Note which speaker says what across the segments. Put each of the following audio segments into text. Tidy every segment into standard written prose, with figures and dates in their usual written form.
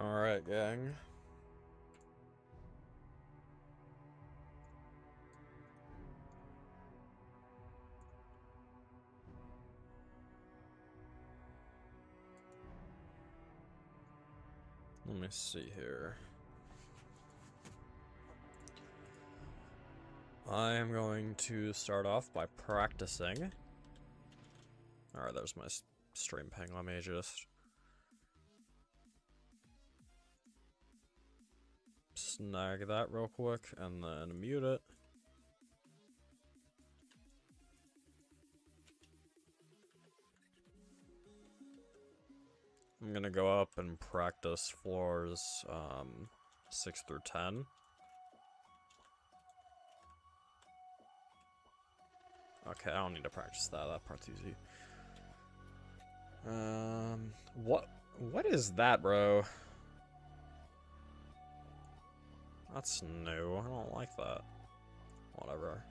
Speaker 1: Alright, gang. Let me see here. I am going to start off by practicing. Alright, there's my stream ping. Let me just snag that real quick and then mute it. I'm gonna go up and practice floors 6 through 10. Okay, I don't need to practice that. That part's easy. What is that, bro? That's new. I don't like that. Whatever.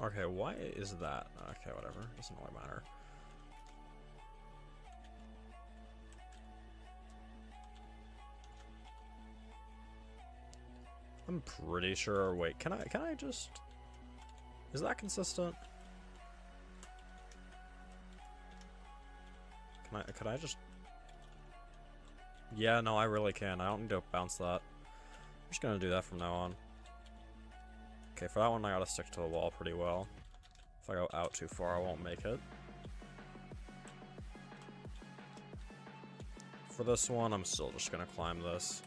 Speaker 1: Okay, why is that? Okay, whatever. Doesn't really matter. I'm pretty sure. Wait, can I just? Is that consistent? Could I just? Yeah, no, I really can. I don't need to bounce that. I'm just gonna do that from now on. Okay, for that one, I gotta stick to the wall pretty well. If I go out too far, I won't make it. For this one, I'm still just gonna climb this.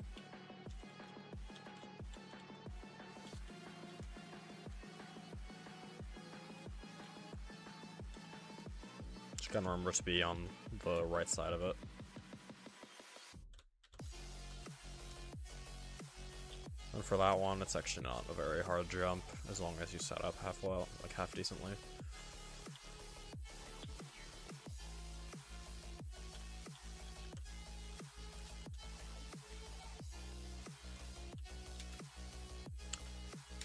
Speaker 1: Just gotta remember to be on the right side of it. And for that one, it's actually not a very hard jump, as long as you set up half well, like half decently.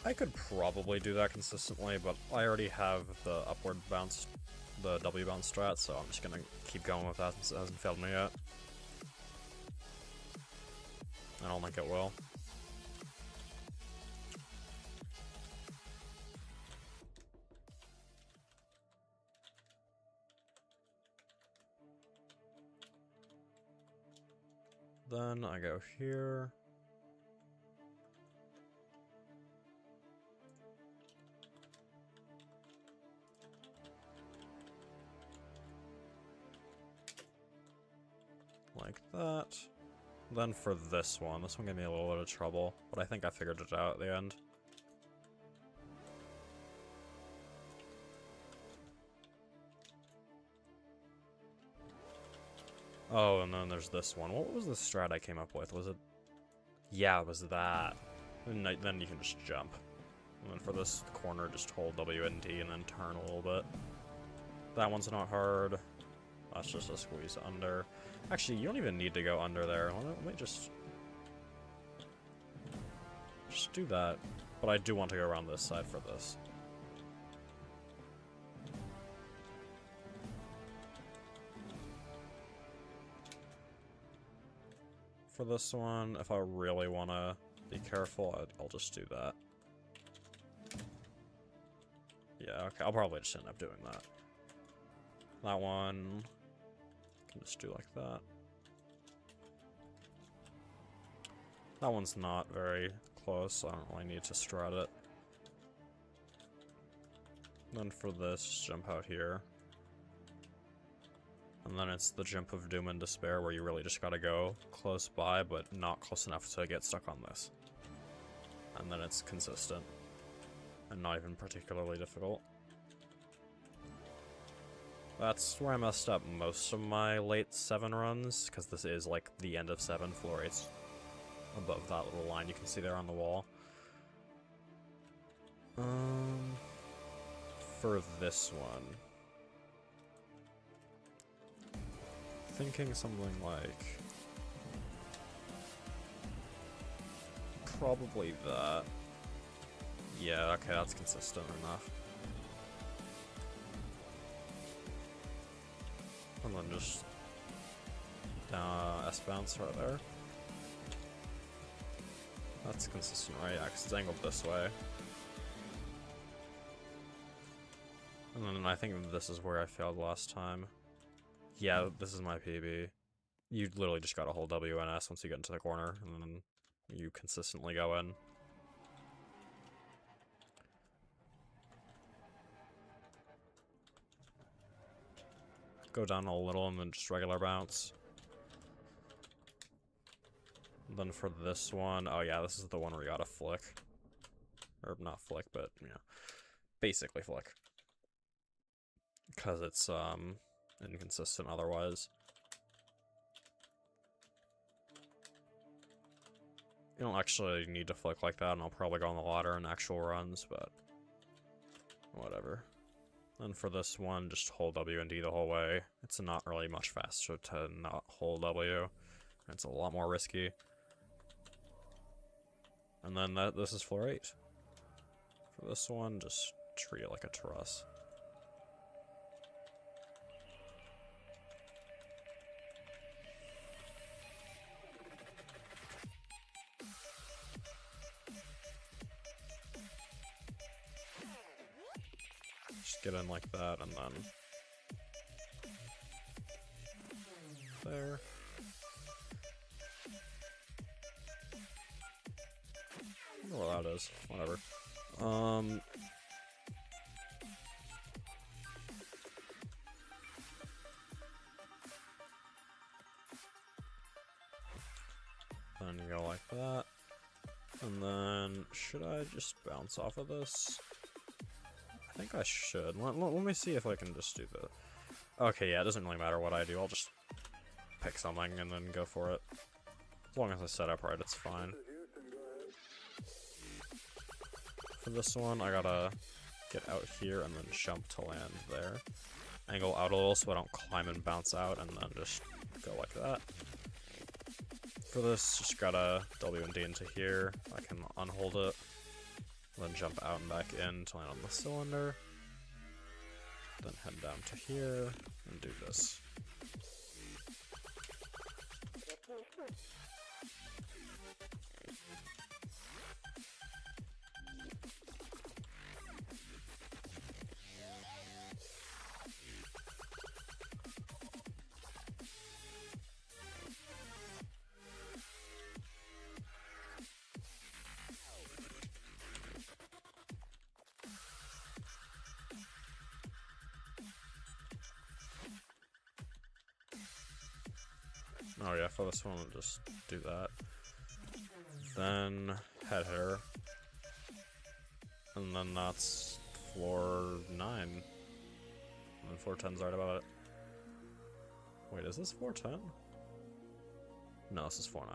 Speaker 1: I could probably do that consistently, but I already have the upward bounce, the W bounce strat, so I'm just gonna keep going with that since it hasn't failed me yet. I don't think it will. Then I go here. Like that. Then for this one gave me a little bit of trouble, but I think I figured it out at the end. Oh, and then there's this one. What was the strat I came up with? Was it? Yeah, it was that. And then you can just jump. And then for this corner, just hold W and D and then turn a little bit. That one's not hard. That's just a squeeze under. Actually, you don't even need to go under there. Let me just do that. But I do want to go around this side for this. For this one, if I really want to be careful, I'll just do that. Yeah, okay, I'll probably just end up doing that. That one, can just do like that. That one's not very close, so I don't really need to strat it. Then for this, jump out here. And then it's the jump of doom and despair where you really just gotta go close by, but not close enough to get stuck on this. And then it's consistent. And not even particularly difficult. That's where I messed up most of my late 7 runs, because this is like the end of 7, floor 8's above that little line you can see there on the wall. For this one, thinking something like probably that. Yeah, okay, that's consistent enough. And then just S bounce right there. That's consistent, right? Yeah, 'cause it's angled this way. And then I think this is where I failed last time. Yeah, this is my PB. You literally just gotta hold W and S once you get into the corner, and then you consistently go in. Go down a little and then just regular bounce. And then for this one, oh yeah, this is the one where you gotta flick. Or not flick, but, you know, basically flick. Because it's, inconsistent otherwise. You don't actually need to flick like that, and I'll probably go on the ladder in actual runs, but whatever. And for this one, just hold W and D the whole way. It's not really much faster to not hold W. It's a lot more risky. And then this is floor 8. For this one, just treat it like a truss. Just get in like that, and then there. I don't know where that is. Whatever. Then you go like that. And then, should I just bounce off of this? I think I should. Let me see if I can just do the... Okay, yeah, it doesn't really matter what I do. I'll just pick something and then go for it. As long as I set up right, it's fine. For this one, I gotta get out here and then jump to land there. Angle out a little so I don't climb and bounce out, and then just go like that. For this, just gotta W and D into here. I can unhold it. Then jump out and back in to land on the cylinder. Then head down to here and do this. Oh yeah, for this one, we'll just do that. Then head hitter. And then that's floor 9. And then floor 10's right about it. Wait, is this floor 10? No, this is floor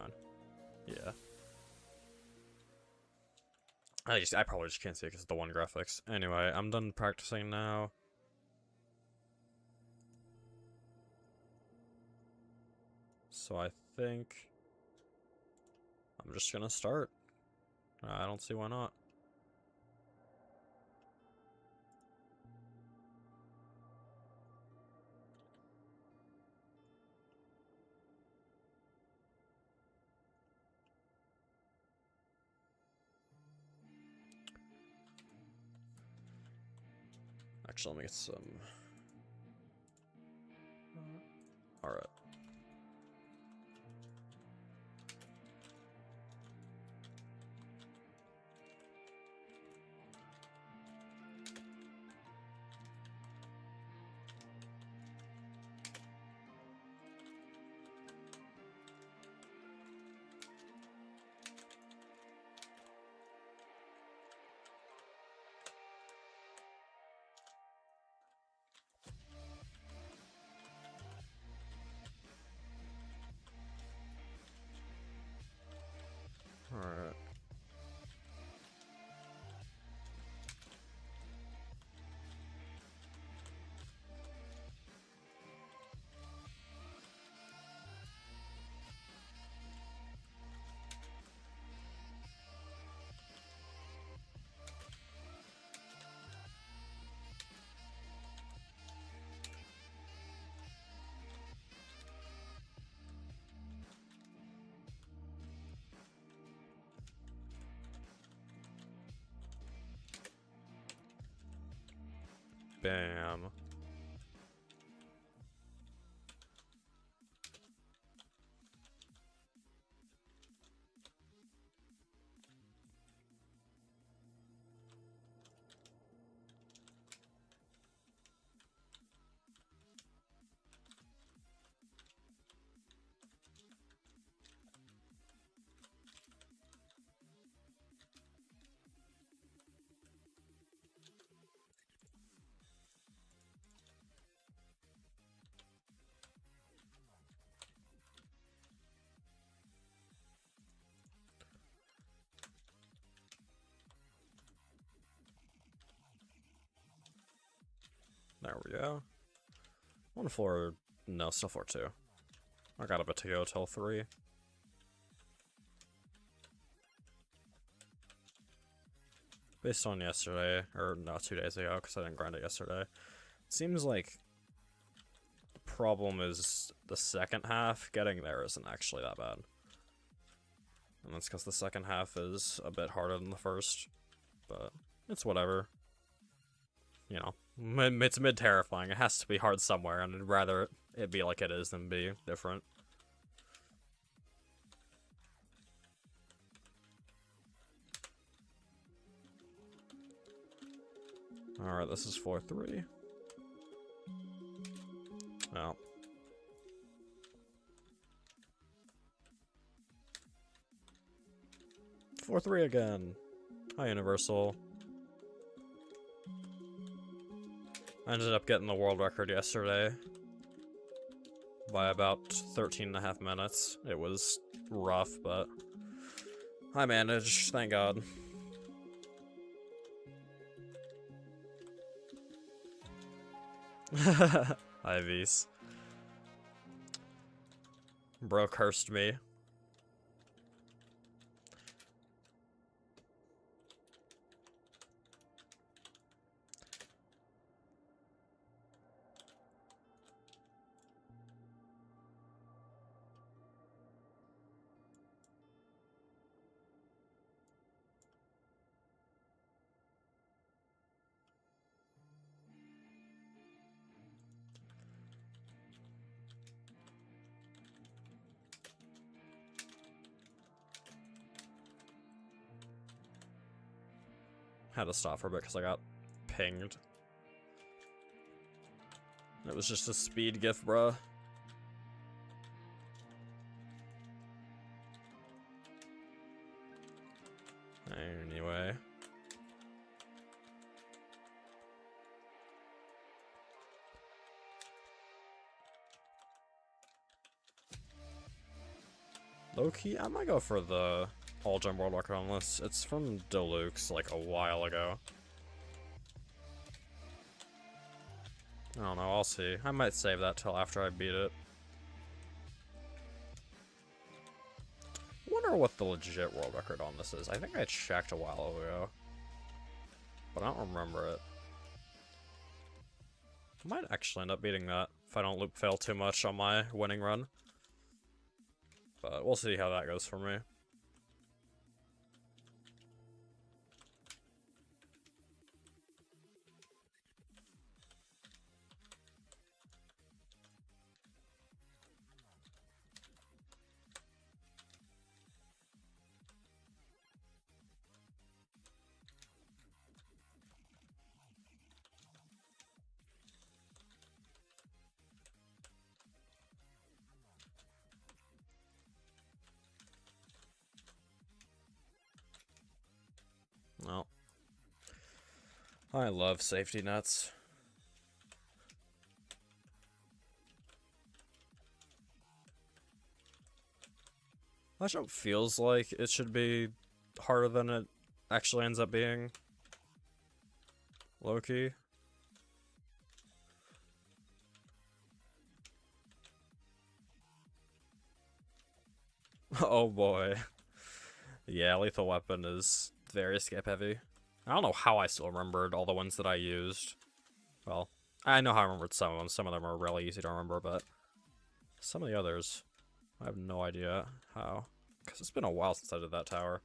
Speaker 1: 9. Yeah. I probably just can't see it because of the one graphics. Anyway, I'm done practicing now. So I think I'm just gonna start. I don't see why not. Actually, let me get some. Alright. Bam. There we go. One floor, no, still floor 2. I got a bit to go till 3. Based on yesterday, or no, 2 days ago, because I didn't grind it yesterday. It seems like the problem is the second half. Getting there isn't actually that bad. And that's because the second half is a bit harder than the first. But it's whatever. You know, it's mid-terrifying. It has to be hard somewhere, and I'd rather it be like it is than be different. Alright, this is floor 3. Oh. Floor 3 again. Hi, Universal. I ended up getting the world record yesterday by about 13.5 minutes. It was rough, but I managed, thank God. Ivies. Bro cursed me. Had to stop for a bit because I got pinged. It was just a speed gift, bruh. Anyway. Low-key, I might go for the all-gem world record on this. It's from Deluxe, like, a while ago. I don't know, I'll see. I might save that till after I beat it. I wonder what the legit world record on this is. I think I checked a while ago, but I don't remember it. I might actually end up beating that if I don't loop fail too much on my winning run. But we'll see how that goes for me. No. I love safety nets. That jump feels like it should be harder than it actually ends up being. Low-key. Oh boy. Yeah, lethal weapon is very escape heavy. I don't know how I still remembered all the ones that I used. Well, I know how I remembered some of them. Some of them are really easy to remember, but some of the others, I have no idea how. Because it's been a while since I did that tower.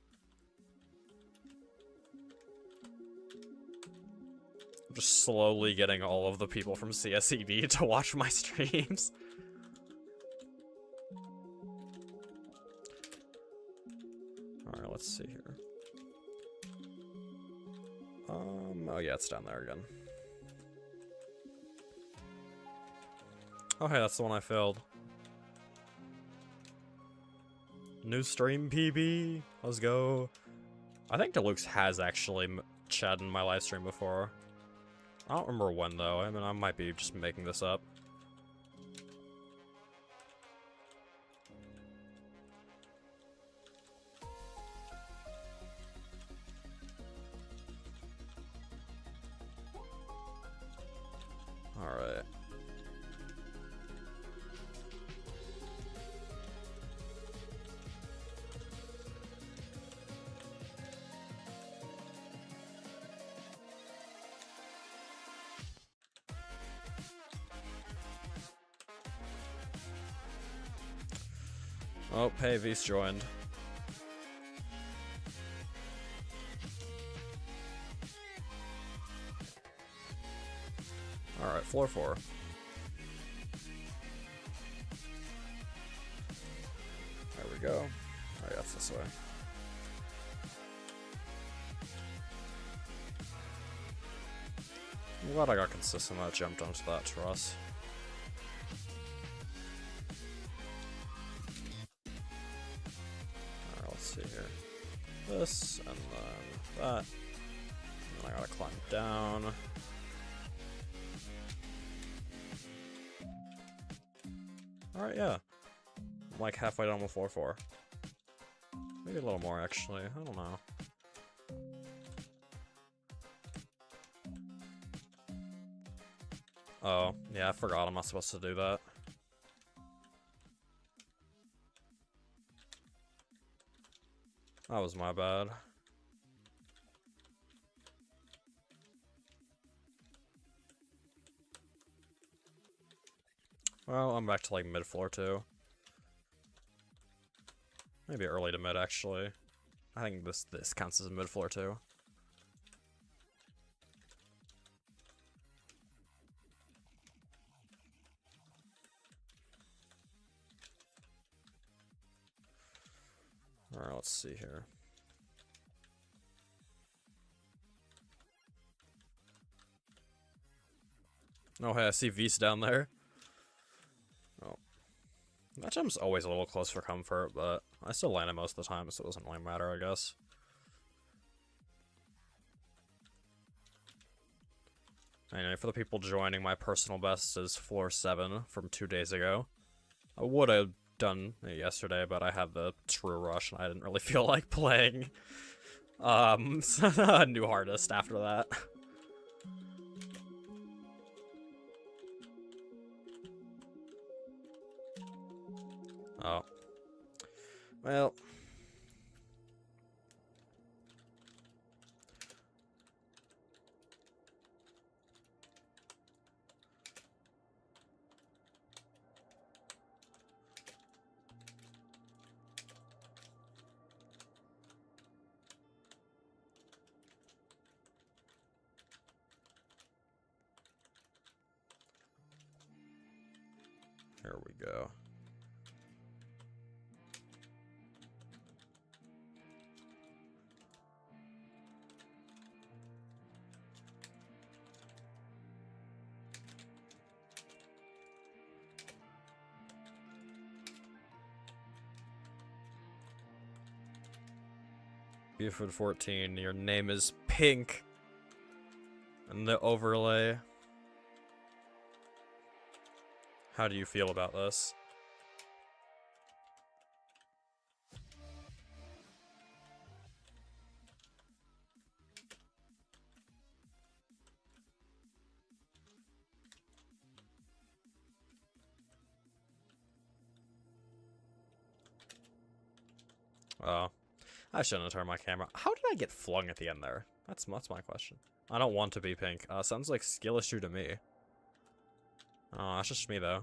Speaker 1: I'm just slowly getting all of the people from CSED to watch my streams. Alright, let's see here. Oh yeah, it's down there again. Oh hey, that's the one I failed. New stream PB. Let's go. I think Deluxe has actually chatted in my live stream before. I don't remember when though. I mean, I might be just making this up. Alright. Oh, hey, V's joined. Alright, floor 4. There we go. Alright, that's this way. I'm glad I got consistent when I jumped onto that truss. Alright, let's see here. This, and then that. And then I gotta climb down. Alright, yeah. I'm like halfway down with floor 4. Maybe a little more, actually. I don't know. Oh, yeah, I forgot I'm not supposed to do that. That was my bad. Well, I'm back to like mid-floor too. Maybe early to mid, actually. I think this counts as a mid-floor too. Alright, let's see here. Oh, hey, I see V's down there. Oh. That jump's always a little close for comfort, but I still land it most of the time, so it doesn't really matter, I guess. Anyway, for the people joining, my personal best is floor 7 from 2 days ago. I would have done it yesterday, but I had the true rush, and I didn't really feel like playing new hardest after that. Oh. Well. Here we go. Buford 14, your name is Pink. And the overlay. How do you feel about this? Oh. I shouldn't have turned my camera. How did I get flung at the end there? That's my question. I don't want to be pink. Sounds like skill issue to me. Oh, that's just me though.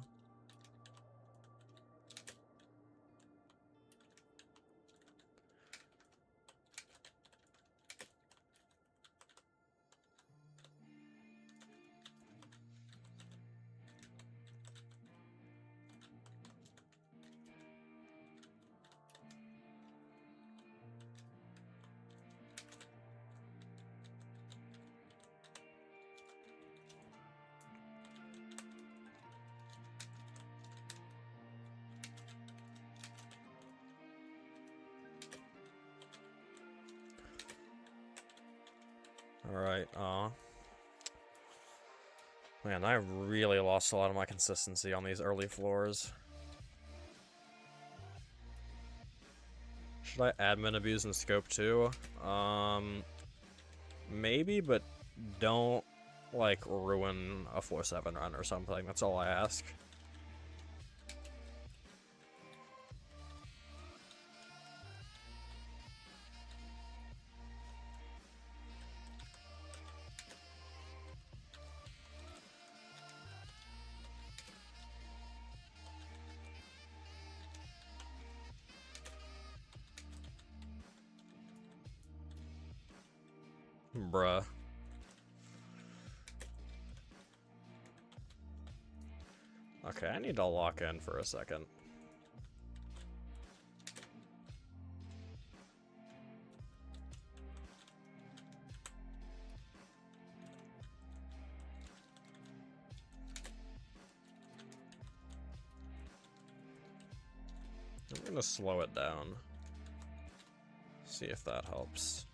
Speaker 1: Alright, man, I really lost a lot of my consistency on these early floors. Should I admin abuse in scope too? Maybe, but don't, like, ruin a 4-7 run or something. That's all I ask. Bruh. Okay, I need to lock in for a second. I'm gonna slow it down. See if that helps.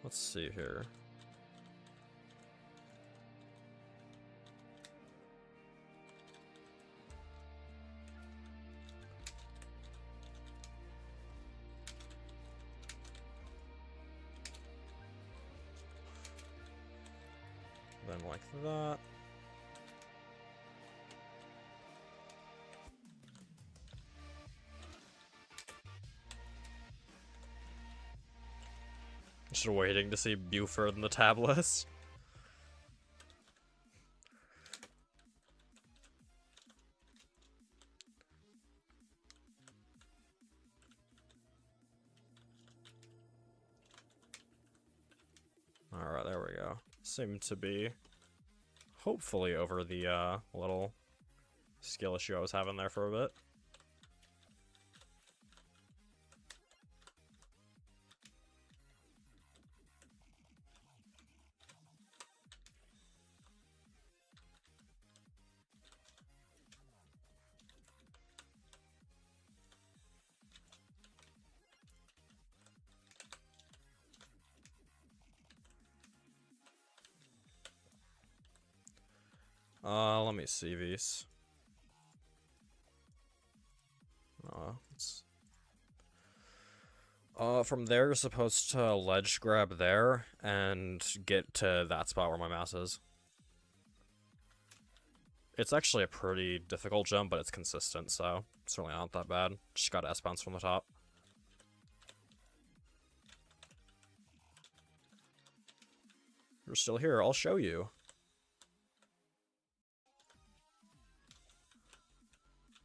Speaker 1: Let's see here. Then like that. Just waiting to see Buford in the tab list. Alright, there we go. Seem to be hopefully over the little skill issue I was having there for a bit. Let me see these. From there you're supposed to ledge grab there and get to that spot where my mouse is. It's actually a pretty difficult jump, but it's consistent, so it's really not that bad. Just gotta S-bounce from the top. You're still here, I'll show you.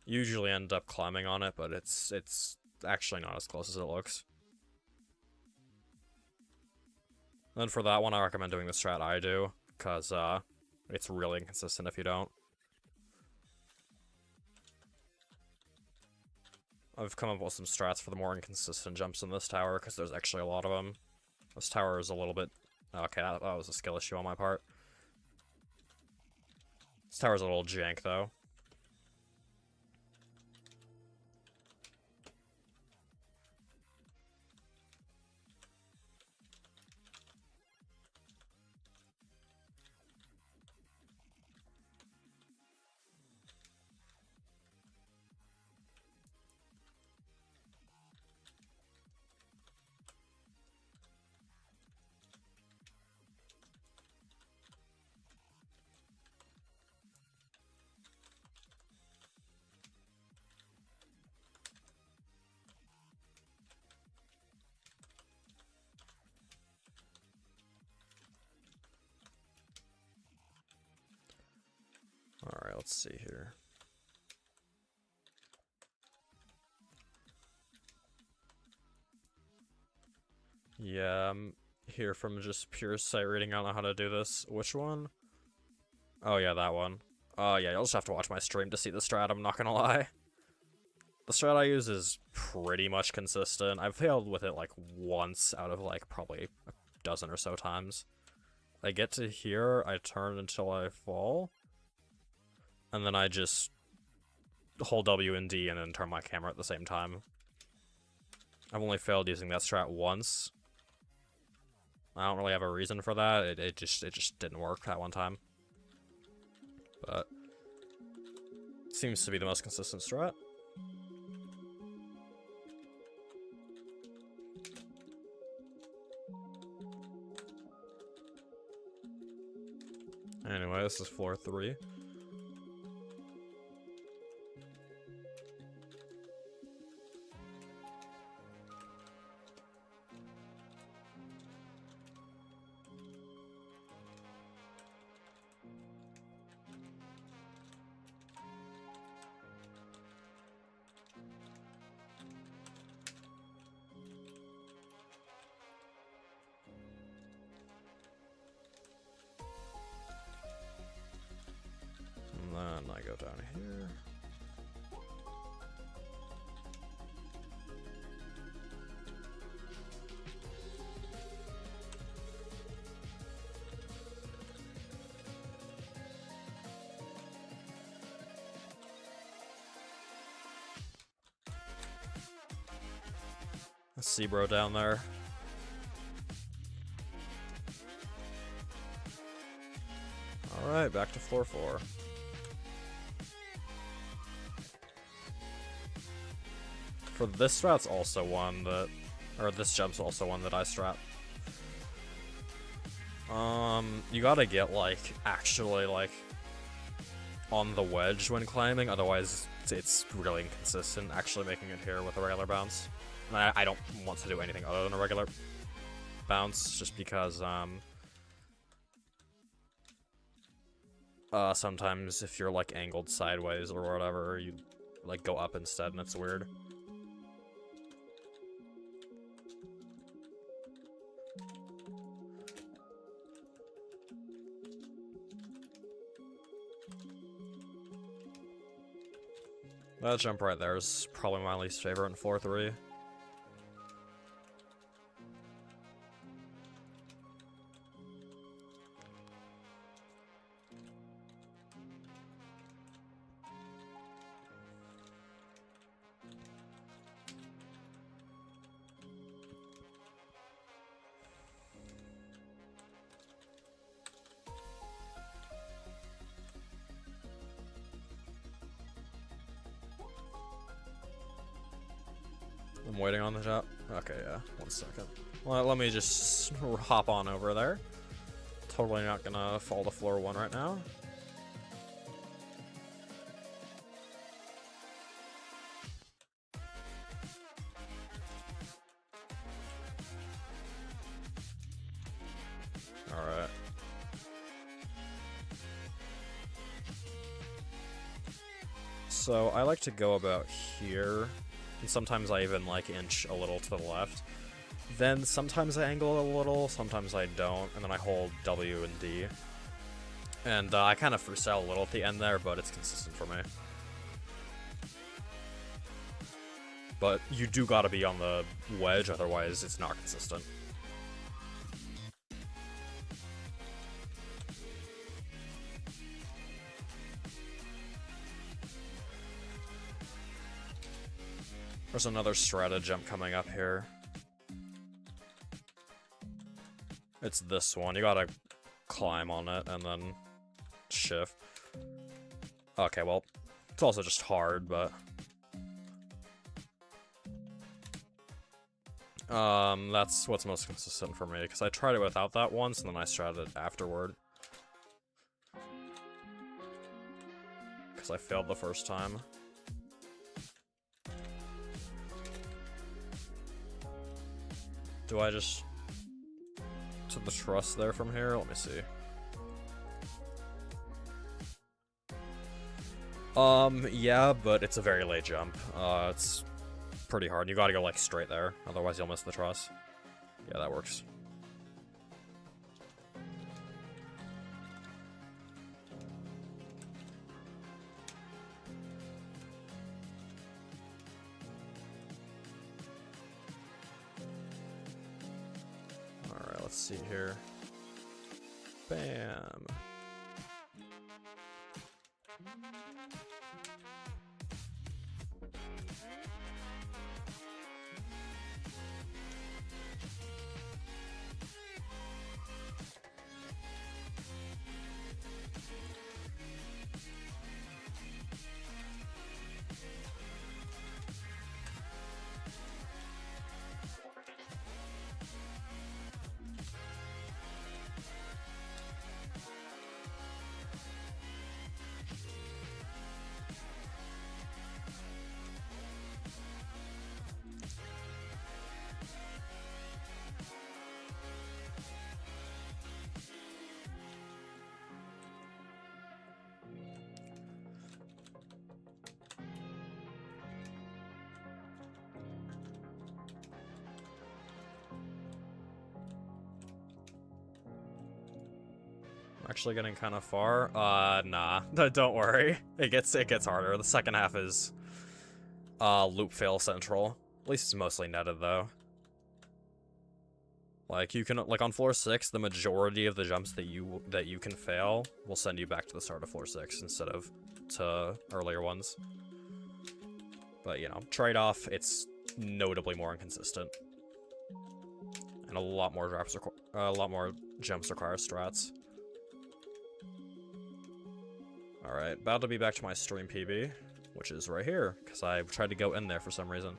Speaker 1: Usually end up climbing on it, but it's actually not as close as it looks. Then for that one, I recommend doing the strat I do, because it's really inconsistent if you don't. I've come up with some strats for the more inconsistent jumps in this tower, because there's actually a lot of them. This tower is a little bit... Okay, that was a skill issue on my part. This tower's a little jank, though. Alright, let's see here. Yeah, I'm here from just pure sight reading. I don't know how to do this. Which one? Oh yeah, that one. Oh yeah, you'll just have to watch my stream to see the strat, I'm not gonna lie. The strat I use is pretty much consistent. I've failed with it like once out of like probably a dozen or so times. I get to here, I turn until I fall, and then I just hold W and D and then turn my camera at the same time. I've only failed using that strat once. I don't really have a reason for that. It just didn't work that one time. But it seems to be the most consistent strat. Anyway, this is floor 3. And then I go down here. I see bro down there. Alright, back to floor 4. For this strat's also one that, or this jump's also one that I strat. You gotta get, like, actually, like, on the wedge when climbing, otherwise it's really inconsistent actually making it here with a regular bounce. And I don't want to do anything other than a regular bounce, just because, sometimes if you're, like, angled sideways or whatever, you, like, go up instead, and it's weird. That jump right there is probably my least favorite in 4-3. I'm waiting on the jump. Okay, yeah, 1 second. Well, let me just hop on over there. Totally not gonna fall to floor 1 right now. Alright. So I like to go about here. And sometimes I even, like, inch a little to the left. Then sometimes I angle a little, sometimes I don't, and then I hold W and D. And I kind of freestyle a little at the end there, but it's consistent for me. But you do gotta be on the wedge, otherwise it's not consistent. There's another strata jump coming up here. It's this one. You gotta climb on it and then shift. Okay, well, it's also just hard, but... that's what's most consistent for me, because I tried it without that once, and then I stratted it afterward. Because I failed the first time. Do I just... to the truss there from here? Let me see. Yeah, but it's a very late jump. It's pretty hard. You gotta go, like, straight there, otherwise you'll miss the truss. Yeah, that works. see here. Bam. Actually getting kind of far. Nah. Don't worry. It gets harder. The second half is loop fail central. At least it's mostly netted though. Like you can on floor 6, the majority of the jumps that you can fail will send you back to the start of floor 6 instead of to earlier ones. But you know, trade-off, it's notably more inconsistent. And a lot more jumps require strats. Alright, about to be back to my stream PB, which is right here, because I tried to go in there for some reason.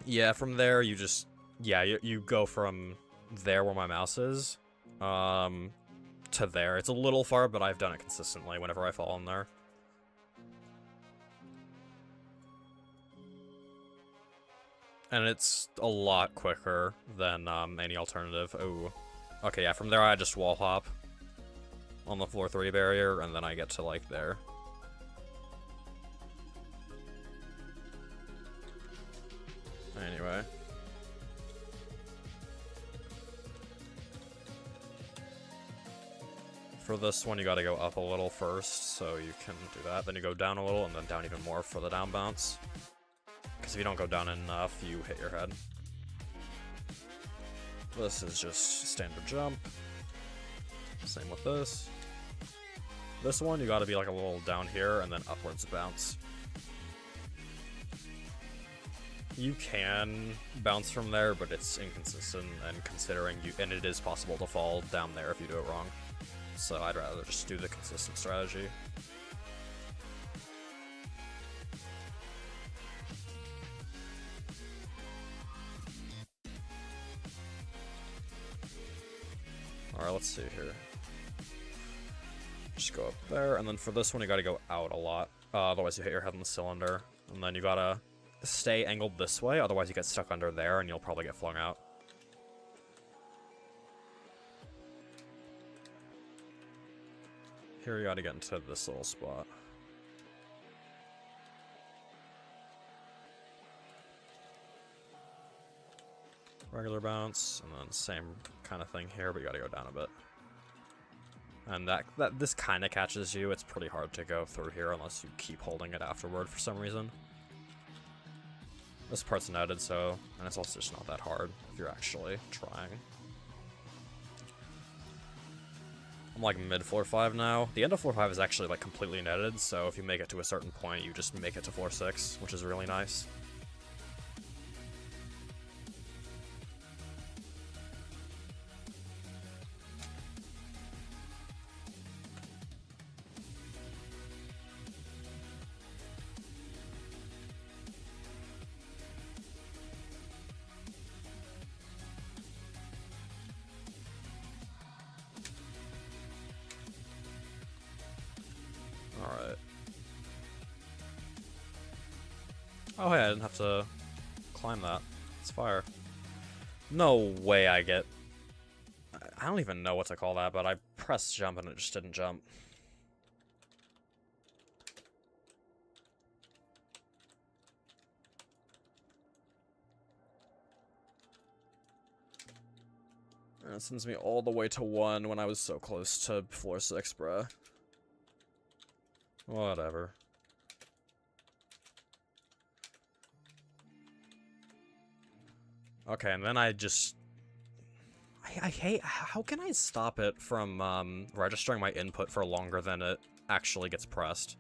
Speaker 1: Yeah, from there, you just... Yeah, you go from there where my mouse is, to there. It's a little far, but I've done it consistently whenever I fall in there. And it's a lot quicker than any alternative. Oh, okay, yeah, from there I just wall hop on the floor 3 barrier, and then I get to, like, there. Anyway. For this one, you gotta go up a little first, so you can do that. Then you go down a little, and then down even more for the down bounce. Because if you don't go down enough, you hit your head. This is just standard jump. Same with this. This one, you gotta be like a little down here, and then upwards bounce. You can bounce from there, but it's inconsistent, and it is possible to fall down there if you do it wrong. So I'd rather just do the consistent strategy. Alright, let's see here. Just go up there, and then for this one you gotta go out a lot. Otherwise you hit your head on the cylinder. And then you gotta stay angled this way, otherwise you get stuck under there and you'll probably get flung out. Here you gotta get into this little spot. Regular bounce, and then same kind of thing here, but you gotta go down a bit. And this kind of catches you. It's pretty hard to go through here unless you keep holding it afterward for some reason. This part's netted, so, and it's also just not that hard if you're actually trying. I'm like mid floor 5 now. The end of floor 5 is actually like completely netted, so if you make it to a certain point, you just make it to floor 6, which is really nice. Alright. Oh hey, I didn't have to climb that. It's fire. No way I get... I don't even know what to call that, but I pressed jump and it just didn't jump. And it sends me all the way to 1 when I was so close to floor 6, bruh. Whatever. Okay, and then I just I hate, how can I stop it from registering my input for longer than it actually gets pressed?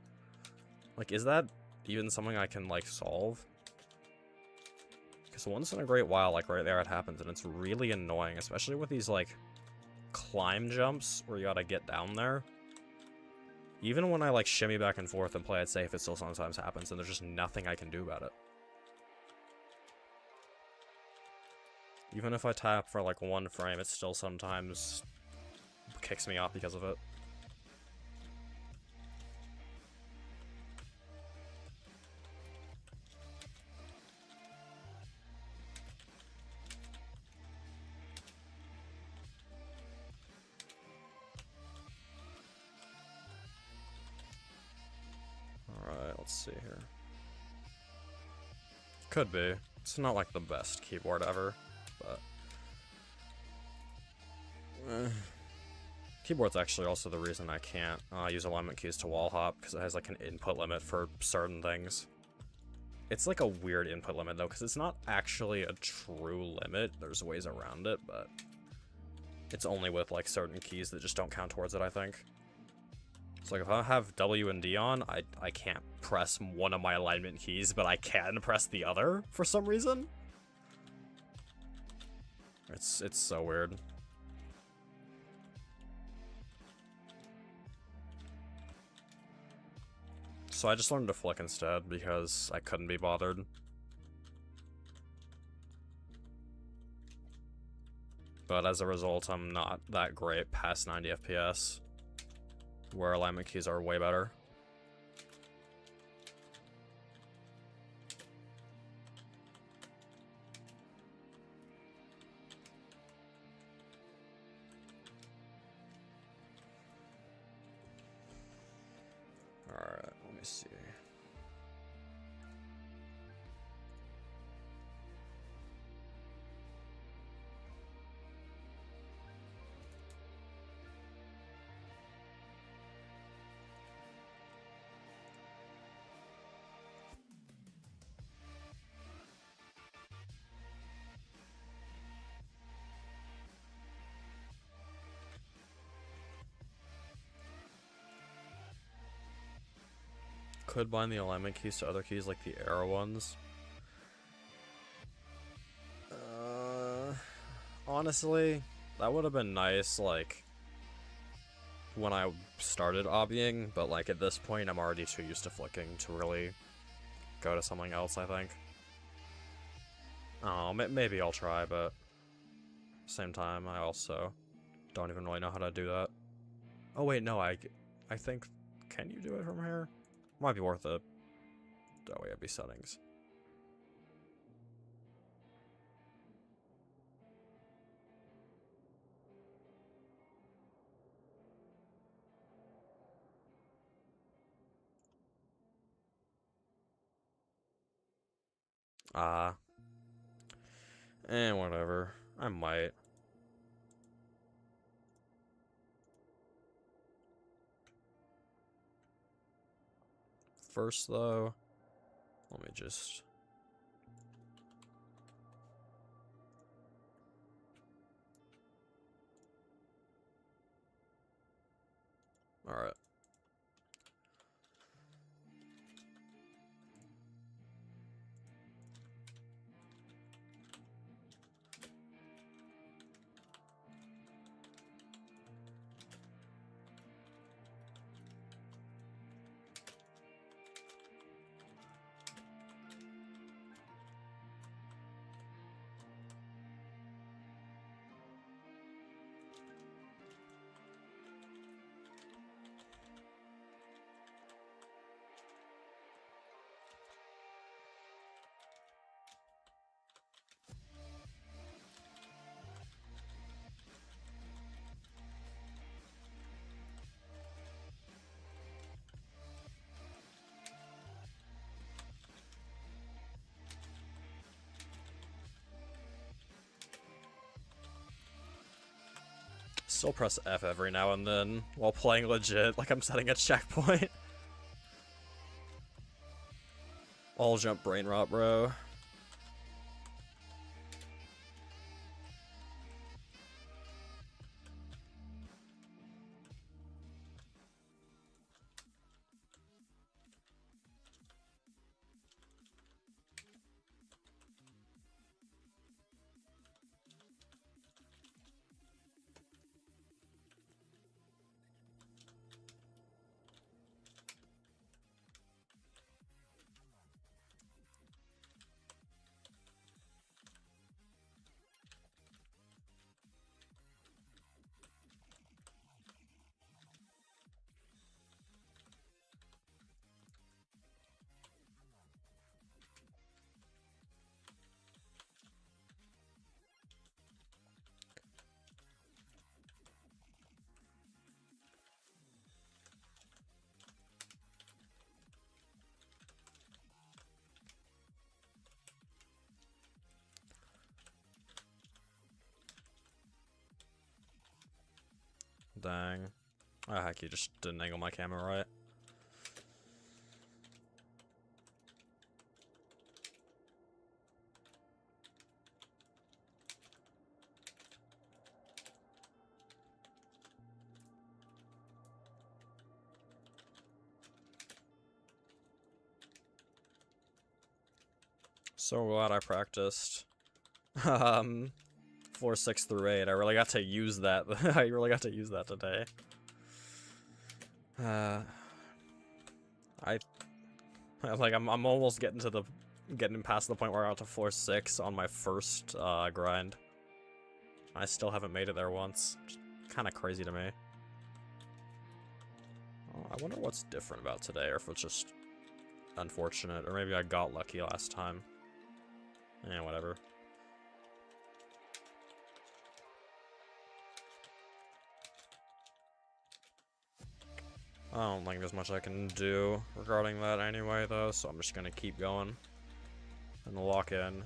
Speaker 1: Like, is that even something I can, like, solve? Because once in a great while, like, right there it happens, and it's really annoying, especially with these, like, climb jumps where you gotta get down there. Even when I, like, shimmy back and forth and play it safe, it still sometimes happens, and there's just nothing I can do about it. Even if I tap for, like, 1 frame, it still sometimes kicks me off because of it. Alright, let's see here. Could be. It's not, like, the best keyboard ever, but... Keyboard's actually also the reason I can't use alignment keys to wall hop, because it has, like, an input limit for certain things. It's, like, a weird input limit, though, because it's not actually a true limit. There's ways around it, but... It's only with, like, certain keys that just don't count towards it, I think. So, like, if I have W and D on, I can't press one of my alignment keys, but I can press the other for some reason. It's so weird. So I just learned to flick instead, because I couldn't be bothered. But as a result, I'm not that great past 90 FPS, where alignment keys are way better. Alright, let me see. Could bind the alignment keys to other keys like the arrow ones. Honestly, that would have been nice, like, when I started obbying, but, like, at this point, I'm already too used to flicking to really go to something else, I think. Oh, maybe I'll try, but same time, I also don't even really know how to do that. Oh, wait, no, I think, can you do it from here? Might be worth it. Oh, yeah, be settings. Whatever. I might. First, though, let me just... Alright. Still press F every now and then while playing legit, like I'm setting a checkpoint. All jump brain rot, bro. dang. Oh heck, you just didn't angle my camera right. So glad I practiced. 4, 6 through 8. I really got to use that. I really got to use that today. I'm almost getting past the point where I got to 4, 6 on my first grind. I still haven't made it there once. Kind of crazy to me. Oh, I wonder what's different about today, or if it's just unfortunate, or maybe I got lucky last time. Yeah, whatever. I don't think there's much I can do regarding that anyway, though, so I'm just gonna keep going and lock in.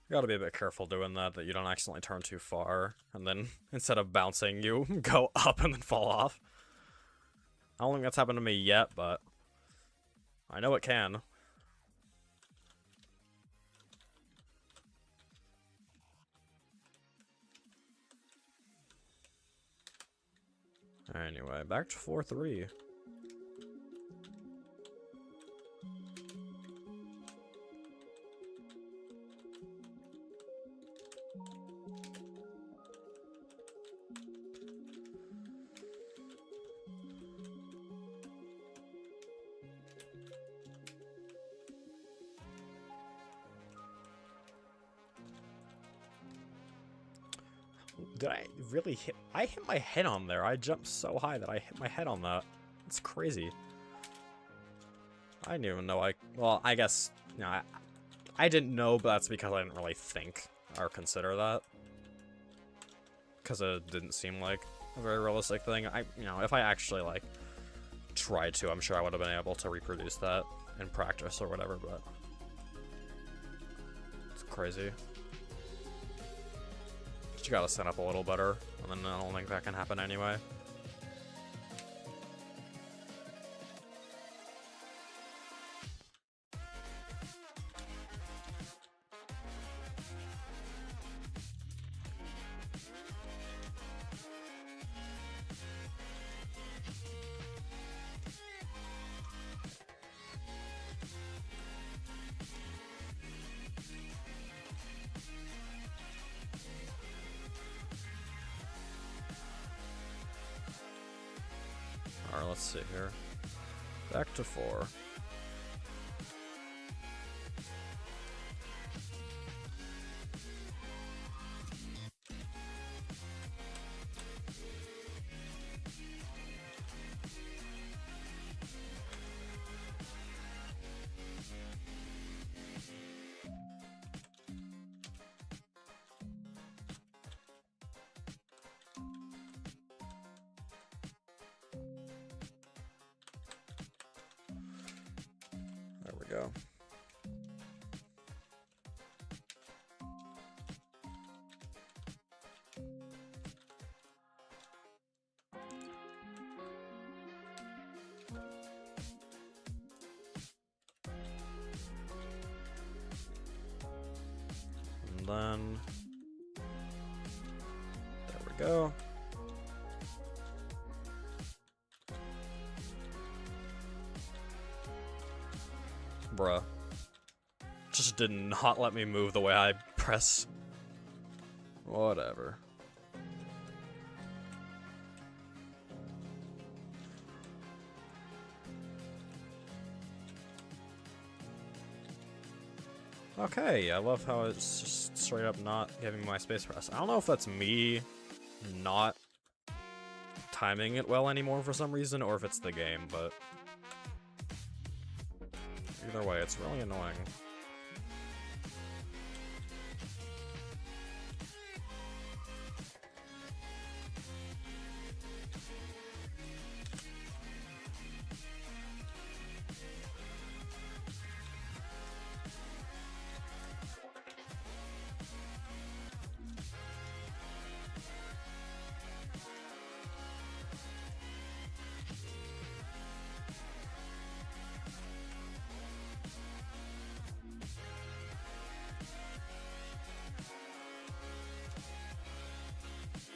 Speaker 1: You gotta be a bit careful doing that you don't accidentally turn too far, and then instead of bouncing, you go up and then fall off. I don't think that's happened to me yet, but I know it can. Anyway, back to 4-3. Did I really hit? I hit my head on there. I jumped so high that I hit my head on that. It's crazy. I didn't even know well, I guess, you know, I didn't know, but that's because I didn't really think or consider that. Because it didn't seem like a very realistic thing. You know, if I actually, like, tried to, I'm sure I would have been able to reproduce that in practice or whatever, but it's crazy. You gotta set up a little better, and then I don't think that can happen anyway. Alright, let's see here. Back to 4. There we go. And then... There we go. Bruh. Just did not let me move the way I press. Whatever. Okay, I love how it's just straight up not giving my space press. I don't know if that's me not timing it well anymore for some reason, or if it's the game, but either way, it's really annoying.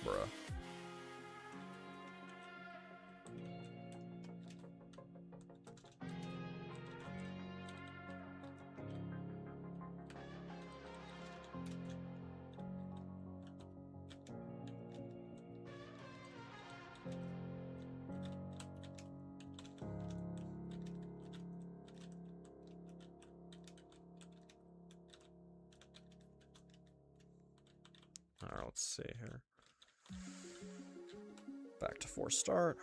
Speaker 1: Bruh. Alright, let's see here. Back to 4 start.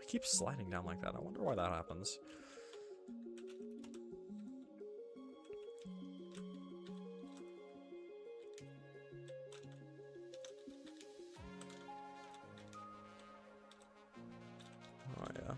Speaker 1: I keep sliding down like that. I wonder why that happens. Oh yeah.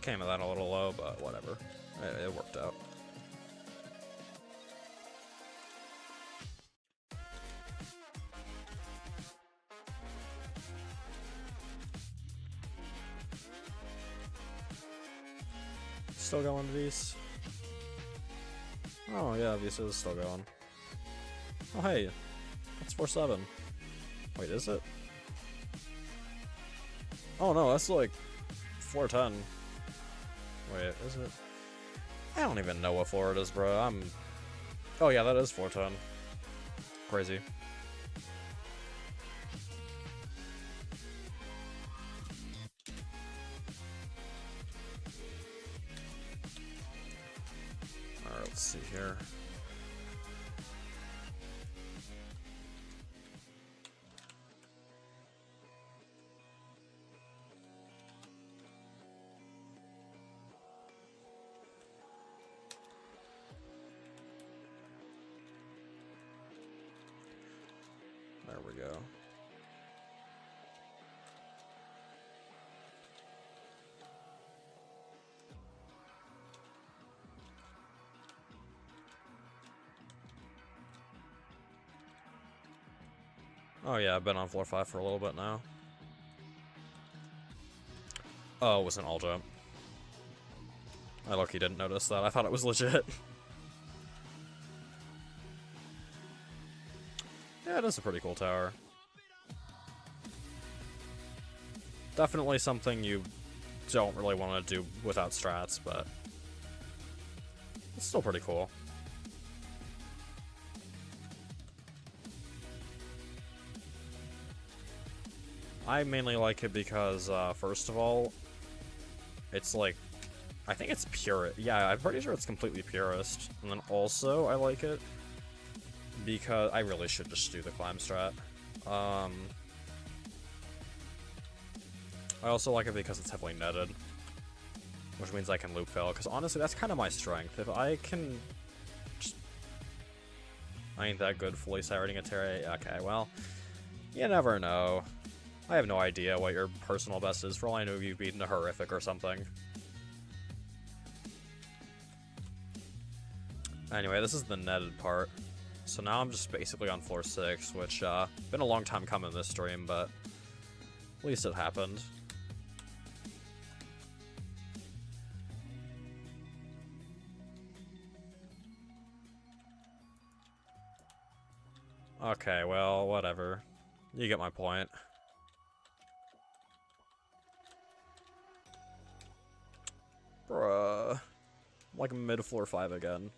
Speaker 1: Came at that a little low, but whatever. It worked out. Still going, Vs? Oh yeah, Vs is still going. Oh hey, that's 4-7. Wait, is it? Oh no, that's like 4-10. Wait, is it? I don't even know what floor it is, bro. Oh yeah, that is 4-10. Crazy. Alright, let's see here. There we go. Oh yeah, I've been on floor 5 for a little bit now. Oh, it was an all jump. I low-key didn't notice that. I thought it was legit. Yeah, it is a pretty cool tower. Definitely something you don't really want to do without strats, but it's still pretty cool. I mainly like it because, first of all, it's like, I think it's pure. Yeah, I'm pretty sure it's completely purist. And then also, I like it because I really should just do the climb strat. I also like it because it's heavily netted, which means I can loop fail, because honestly, that's kind of my strength. If I can... I ain't that good fully sighting a Terra. Okay, well, you never know. I have no idea what your personal best is. For all I know, you've beaten a horrific or something. Anyway, this is the netted part. So now I'm just basically on floor 6, which, been a long time coming this stream, but at least it happened. Okay, well, whatever. You get my point. Bruh. Like mid-floor 5 again.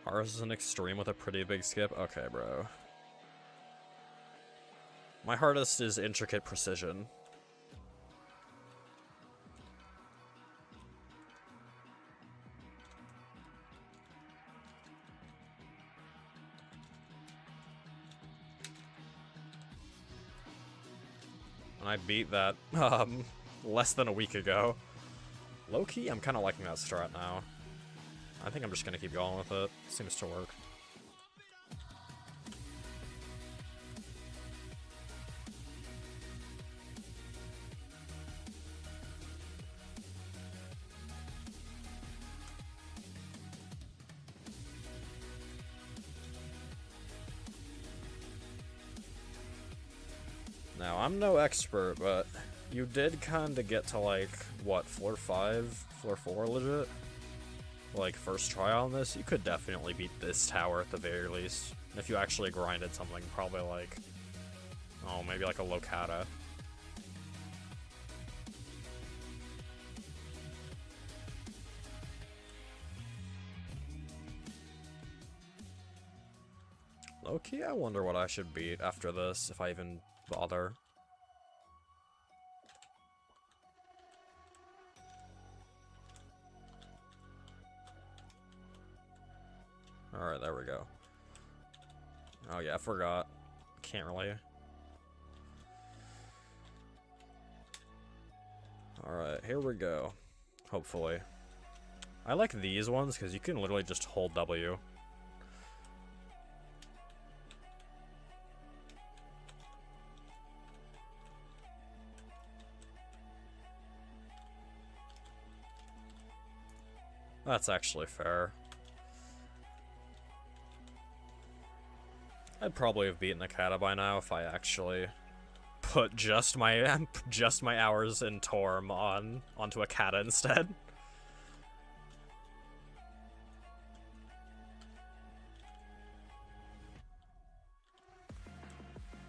Speaker 1: Ours is an extreme with a pretty big skip? Okay, bro. My hardest is intricate precision. And I beat that, less than a week ago. Low-key, I'm kind of liking that strat now. I think I'm just gonna keep going with it. Seems to work. Now, I'm no expert, but you did kinda get to, like, what, floor 5? Floor 4 legit? Like, first try on this? You could definitely beat this tower at the very least. If you actually grinded something, probably like... oh, maybe like a Locata. Low-key, I wonder what I should beat after this, if I even bother. Alright, there we go. Oh yeah, I forgot. Can't really. Alright, here we go. Hopefully. I like these ones because you can literally just hold W. That's actually fair. I'd probably have beaten the Kata by now if I actually put just my hours in Torm onto a Kata instead.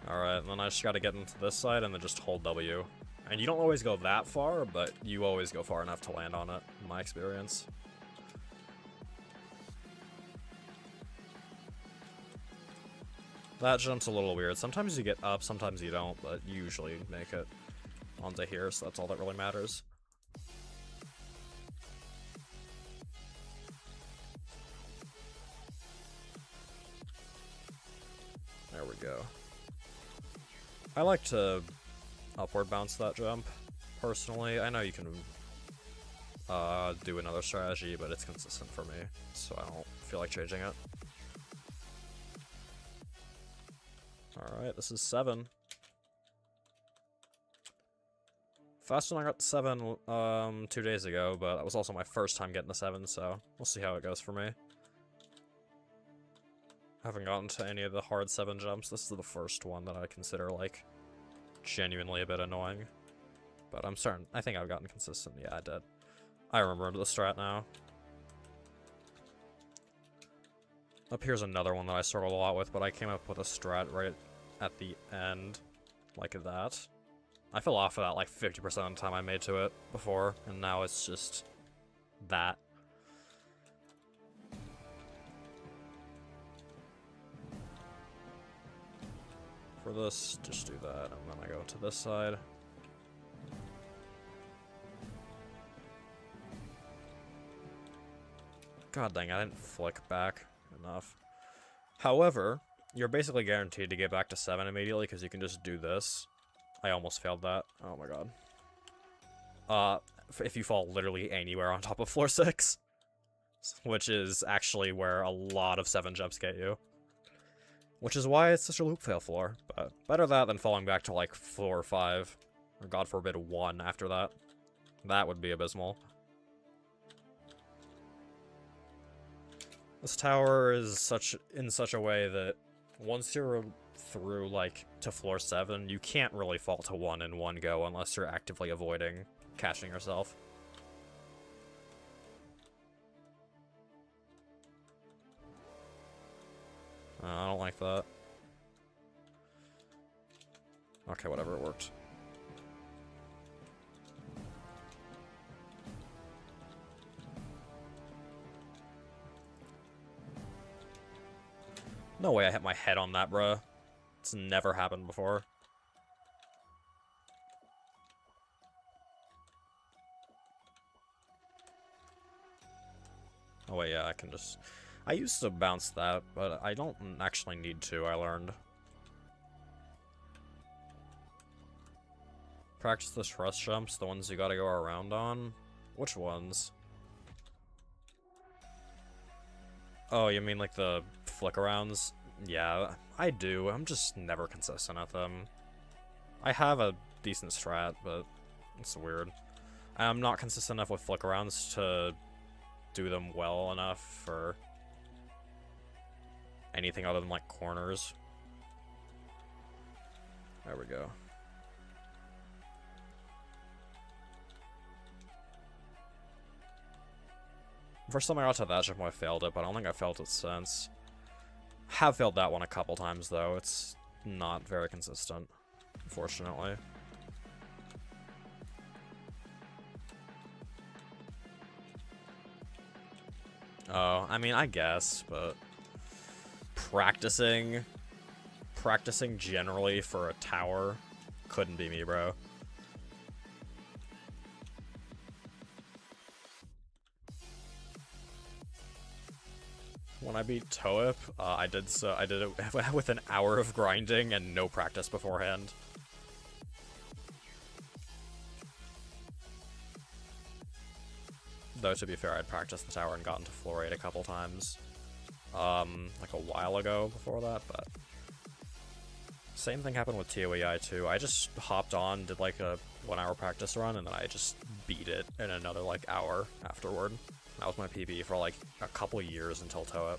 Speaker 1: Alright, then I just gotta get into this side and then just hold W. And you don't always go that far, but you always go far enough to land on it, in my experience. That jump's a little weird. Sometimes you get up, sometimes you don't, but you usually make it onto here, so that's all that really matters. There we go. I like to upward bounce that jump, personally. I know you can do another strategy, but it's consistent for me, so I don't feel like changing it. Alright, this is 7. Fast one I got to 7 2 days ago, but that was also my first time getting to 7, so we'll see how it goes for me. I haven't gotten to any of the hard 7 jumps. This is the first one that I consider, like, genuinely a bit annoying. But I think I've gotten consistent. Yeah, I did. I remember the strat now. Up here's another one that I struggled a lot with, but I came up with a strat right at the end, like that. I fell off of that like 50% of the time I made to it before, and now it's just that. For this, just do that, and then I go to this side. God dang, I didn't flick back enough. However, you're basically guaranteed to get back to 7 immediately because you can just do this. I almost failed that. Oh my god. If you fall literally anywhere on top of floor 6. Which is actually where a lot of 7 jumps get you. Which is why it's such a loop fail floor. But better that than falling back to like floor 5. Or god forbid 1 after that. That would be abysmal. This tower is in such a way that once you're through like to floor 7, you can't really fall to 1 in one go unless you're actively avoiding catching yourself. I don't like that. Okay, whatever, it worked. No way I hit my head on that, bruh. It's never happened before. Oh wait, yeah, I can just... I used to bounce that, but I don't actually need to, I learned. Practice the thrust jumps, the ones you gotta go around on? Which ones? Oh, you mean like the flick-arounds? Yeah, I do. I'm just never consistent at them. I have a decent strat, but it's weird. I'm not consistent enough with flick-arounds to do them well enough for anything other than, like, corners. There we go. First time I got to that jump, I failed it, but I don't think I failed it since. Have failed that one a couple times, though. It's not very consistent, unfortunately. Oh, I mean, I guess, but practicing generally for a tower couldn't be me, bro. When I beat Toip, I did it with an hour of grinding and no practice beforehand. Though, to be fair, I'd practiced the tower and gotten to floor 8 a couple times. Like a while ago before that, but... Same thing happened with TOEI too. I just hopped on, did like a 1-hour practice run, and then I just beat it in another like hour afterward. That was my PB for like a couple years until Toip.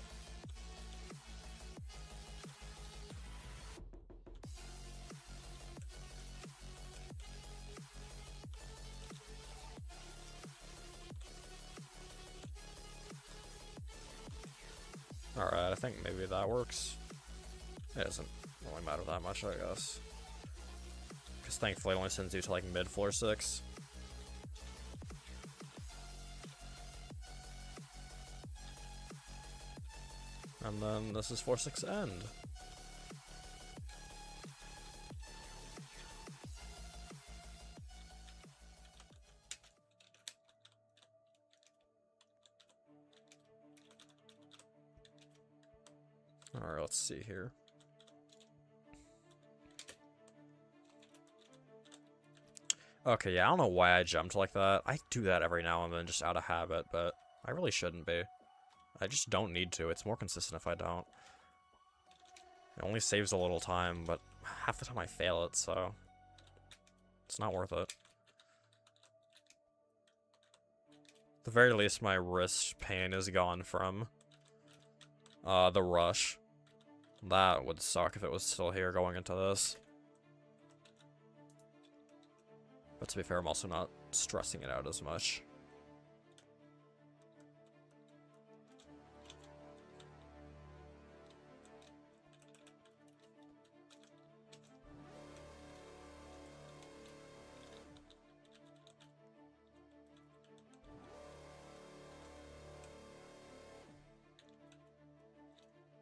Speaker 1: Alright, I think maybe that works. It doesn't really matter that much, I guess. Because thankfully it only sends you to like mid floor 6. And then this is floor 6 end. Alright, let's see here. Okay, yeah, I don't know why I jumped like that. I do that every now and then just out of habit, but I really shouldn't be. I just don't need to. It's more consistent if I don't. It only saves a little time, but half the time I fail it, so it's not worth it. At the very least, my wrist pain is gone from the rush. That would suck if it was still here going into this. But to be fair, I'm also not stressing it out as much.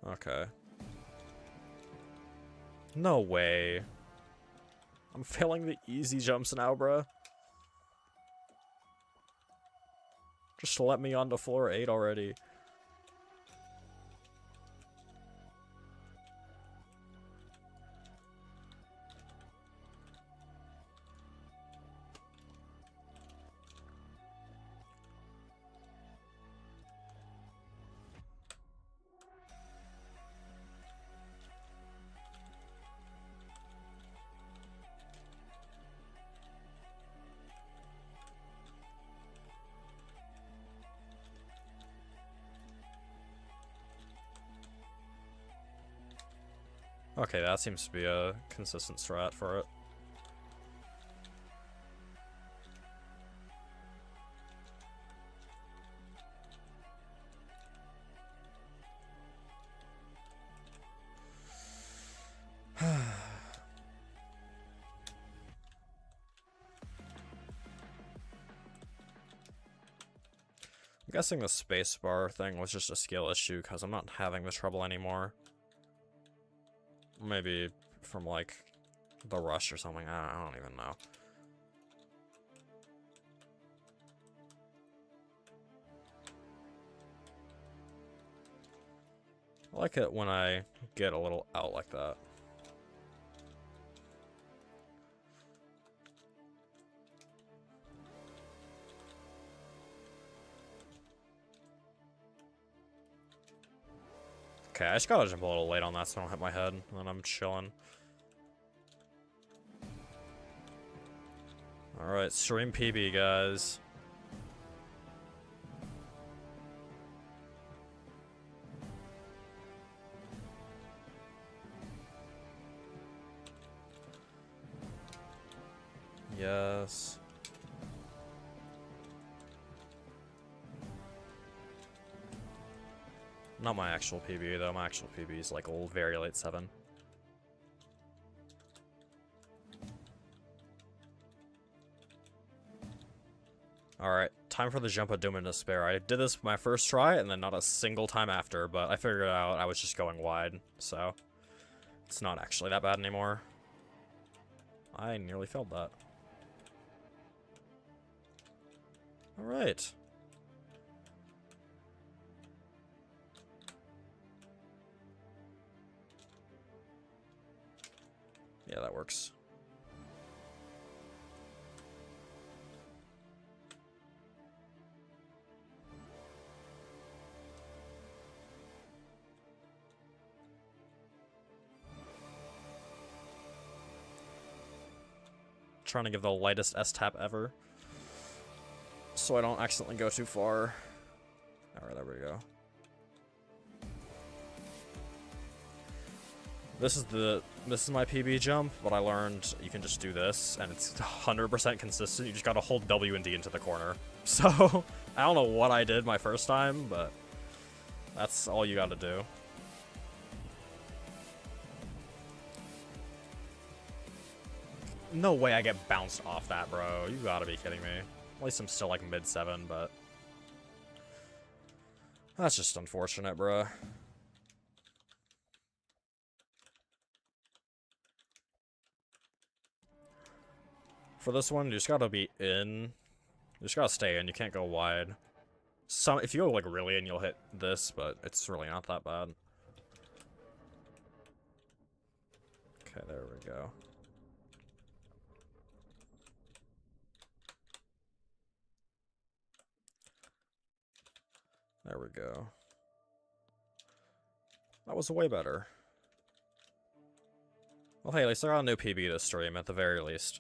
Speaker 1: Okay. No way. I'm failing the easy jumps now, bruh. Just let me onto floor 8 already. Okay, that seems to be a consistent strat for it. I'm guessing the spacebar thing was just a skill issue because I'm not having the trouble anymore. Maybe from like the rush or something. I don't even know. I like it when I get a little out like that. Okay, I just gotta jump a little late on that so I don't hit my head, and then I'm chilling. Alright, stream PB, guys. Yes. Not my actual PB, though. My actual PB is like a very late 7. Alright, time for the jump of Doom and Despair. I did this my first try, and then not a single time after, but I figured out I was just going wide, so it's not actually that bad anymore. I nearly failed that. Alright. Yeah, that works. Trying to give the lightest S-tap ever, so I don't accidentally go too far. Alright, there we go. This is my PB jump, but I learned you can just do this, and it's 100% consistent. You just gotta hold W and D into the corner. So, I don't know what I did my first time, but that's all you gotta do. No way I get bounced off that, bro. You gotta be kidding me. At least I'm still like mid-7, but that's just unfortunate, bro. For this one, you just gotta be in. You just gotta stay in. You can't go wide. If you go like really in, you'll hit this, but it's really not that bad. Okay, there we go. There we go. That was way better. Well, hey, at least I got a new PB this stream, at the very least.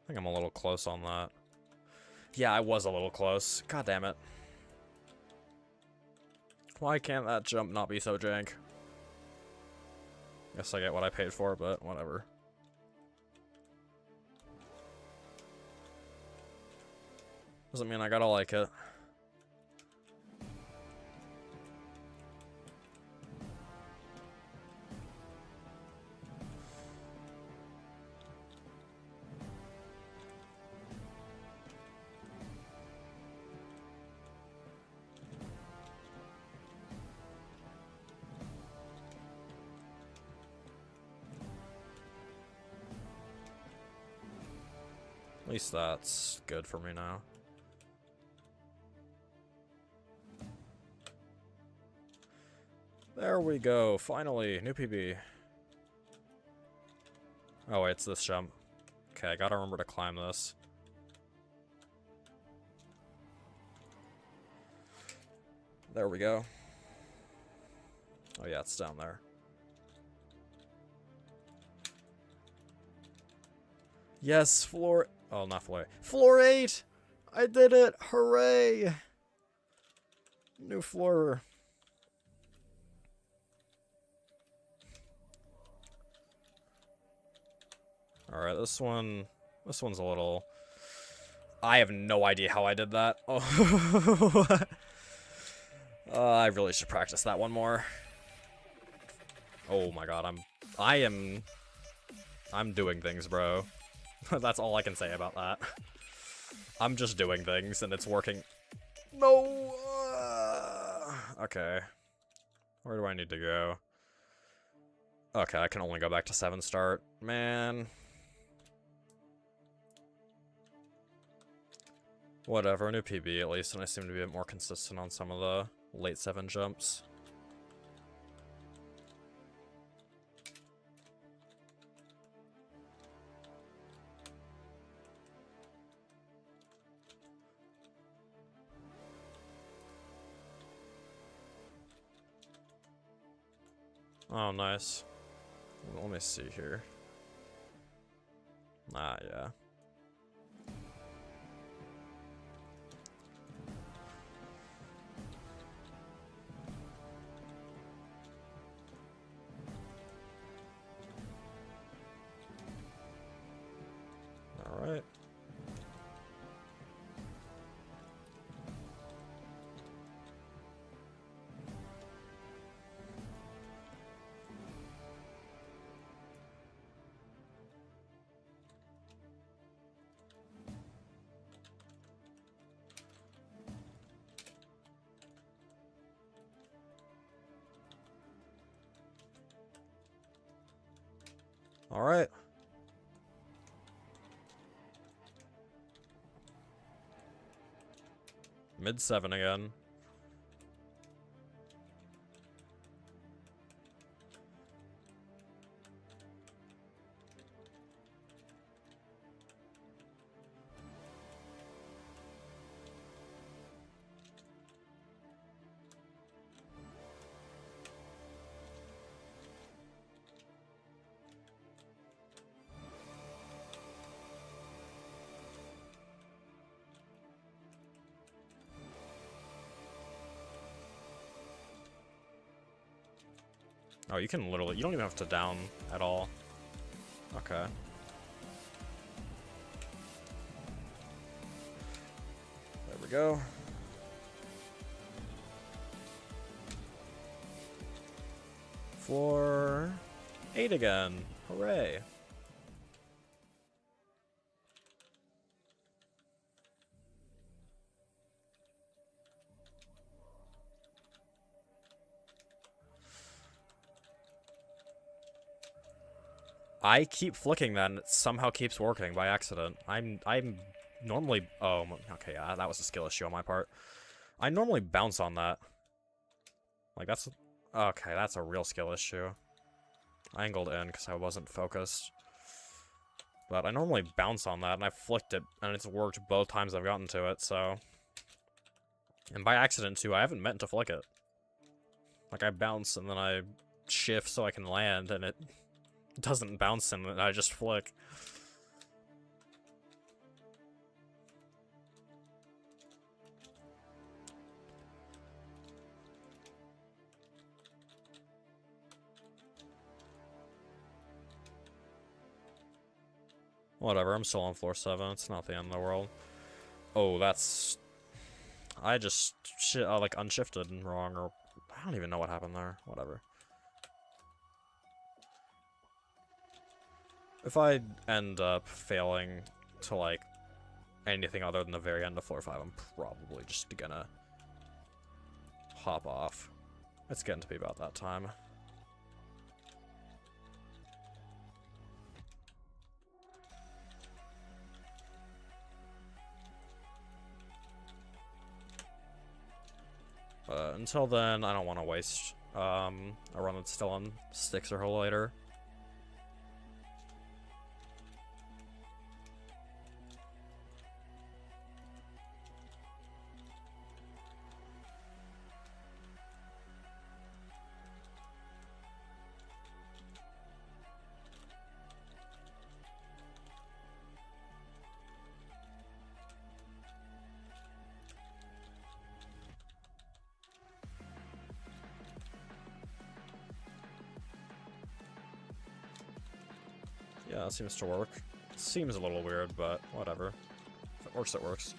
Speaker 1: I think I'm a little close on that. Yeah, I was a little close. God damn it. Why can't that jump not be so jank? Guess I get what I paid for, but whatever. Doesn't mean I gotta like it. At least that's good for me now. There we go, finally, new PB. Oh wait, it's this jump. Okay, I gotta remember to climb this. There we go. Oh yeah, it's down there. Yes, floor... Oh, not floor 8. Floor 8! I did it! Hooray! New floor. Alright, this one's a little... I have no idea how I did that. Oh. I really should practice that one more. Oh my god, I'm doing things, bro. That's all I can say about that. I'm just doing things, and it's working. No! Okay. Where do I need to go? Okay, I can only go back to 7 start. Man. Whatever, a new PB at least, and I seem to be a bit more consistent on some of the late 7 jumps. Oh, nice. Let me see here. Ah, yeah. Alright. Alright. Mid 7 again. Oh, you can literally, you don't even have to down at all. Okay. There we go. Floor 8 again. Hooray. I keep flicking that and it somehow keeps working by accident. I'm normally... Oh, okay, yeah, that was a skill issue on my part. I normally bounce on that. Like, that's... Okay, that's a real skill issue. I angled in because I wasn't focused. But I normally bounce on that, and I flicked it, and it's worked both times I've gotten to it, so... And by accident, too, I haven't meant to flick it. Like, I bounce, and then I shift so I can land, and it doesn't bounce, and I just flick. Whatever, I'm still on floor 7. It's not the end of the world. Oh, that's... I just like unshifted and wrong, or I don't even know what happened there. Whatever. If I end up failing to like anything other than the very end of floor 5, I'm probably just gonna hop off. It's getting to be about that time. But until then, I don't want to waste a run that's still on sticks or later. Yeah, it seems to work. Seems a little weird, but whatever. If it works, it works.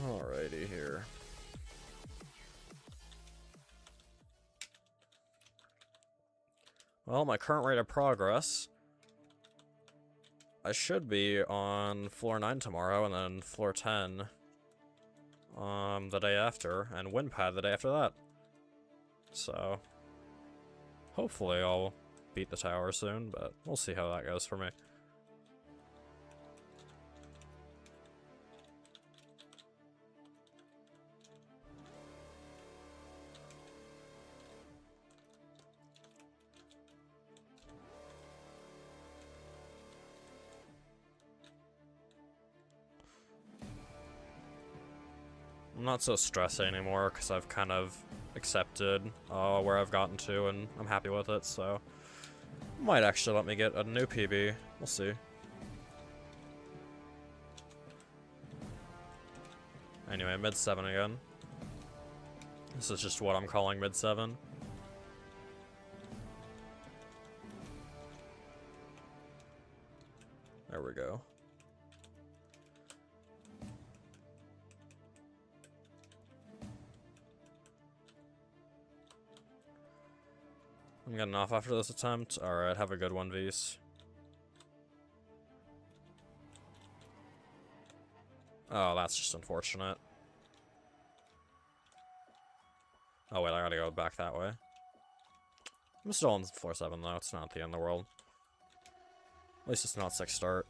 Speaker 1: Alrighty here. Well, my current rate of progress, I should be on floor 9 tomorrow, and then floor 10 the day after, and wind pad the day after that. So, hopefully I'll beat the tower soon, but we'll see how that goes for me. I'm not so stressed anymore because I've kind of accepted where I've gotten to, and I'm happy with it, so might actually let me get a new PB. We'll see. Anyway, mid-7 again. This is just what I'm calling mid-7. There we go. I'm getting off after this attempt. Alright, have a good one, Vs. Oh, that's just unfortunate. Oh wait, I gotta go back that way. I'm still on floor 7 though, it's not the end of the world. At least it's not 6 start.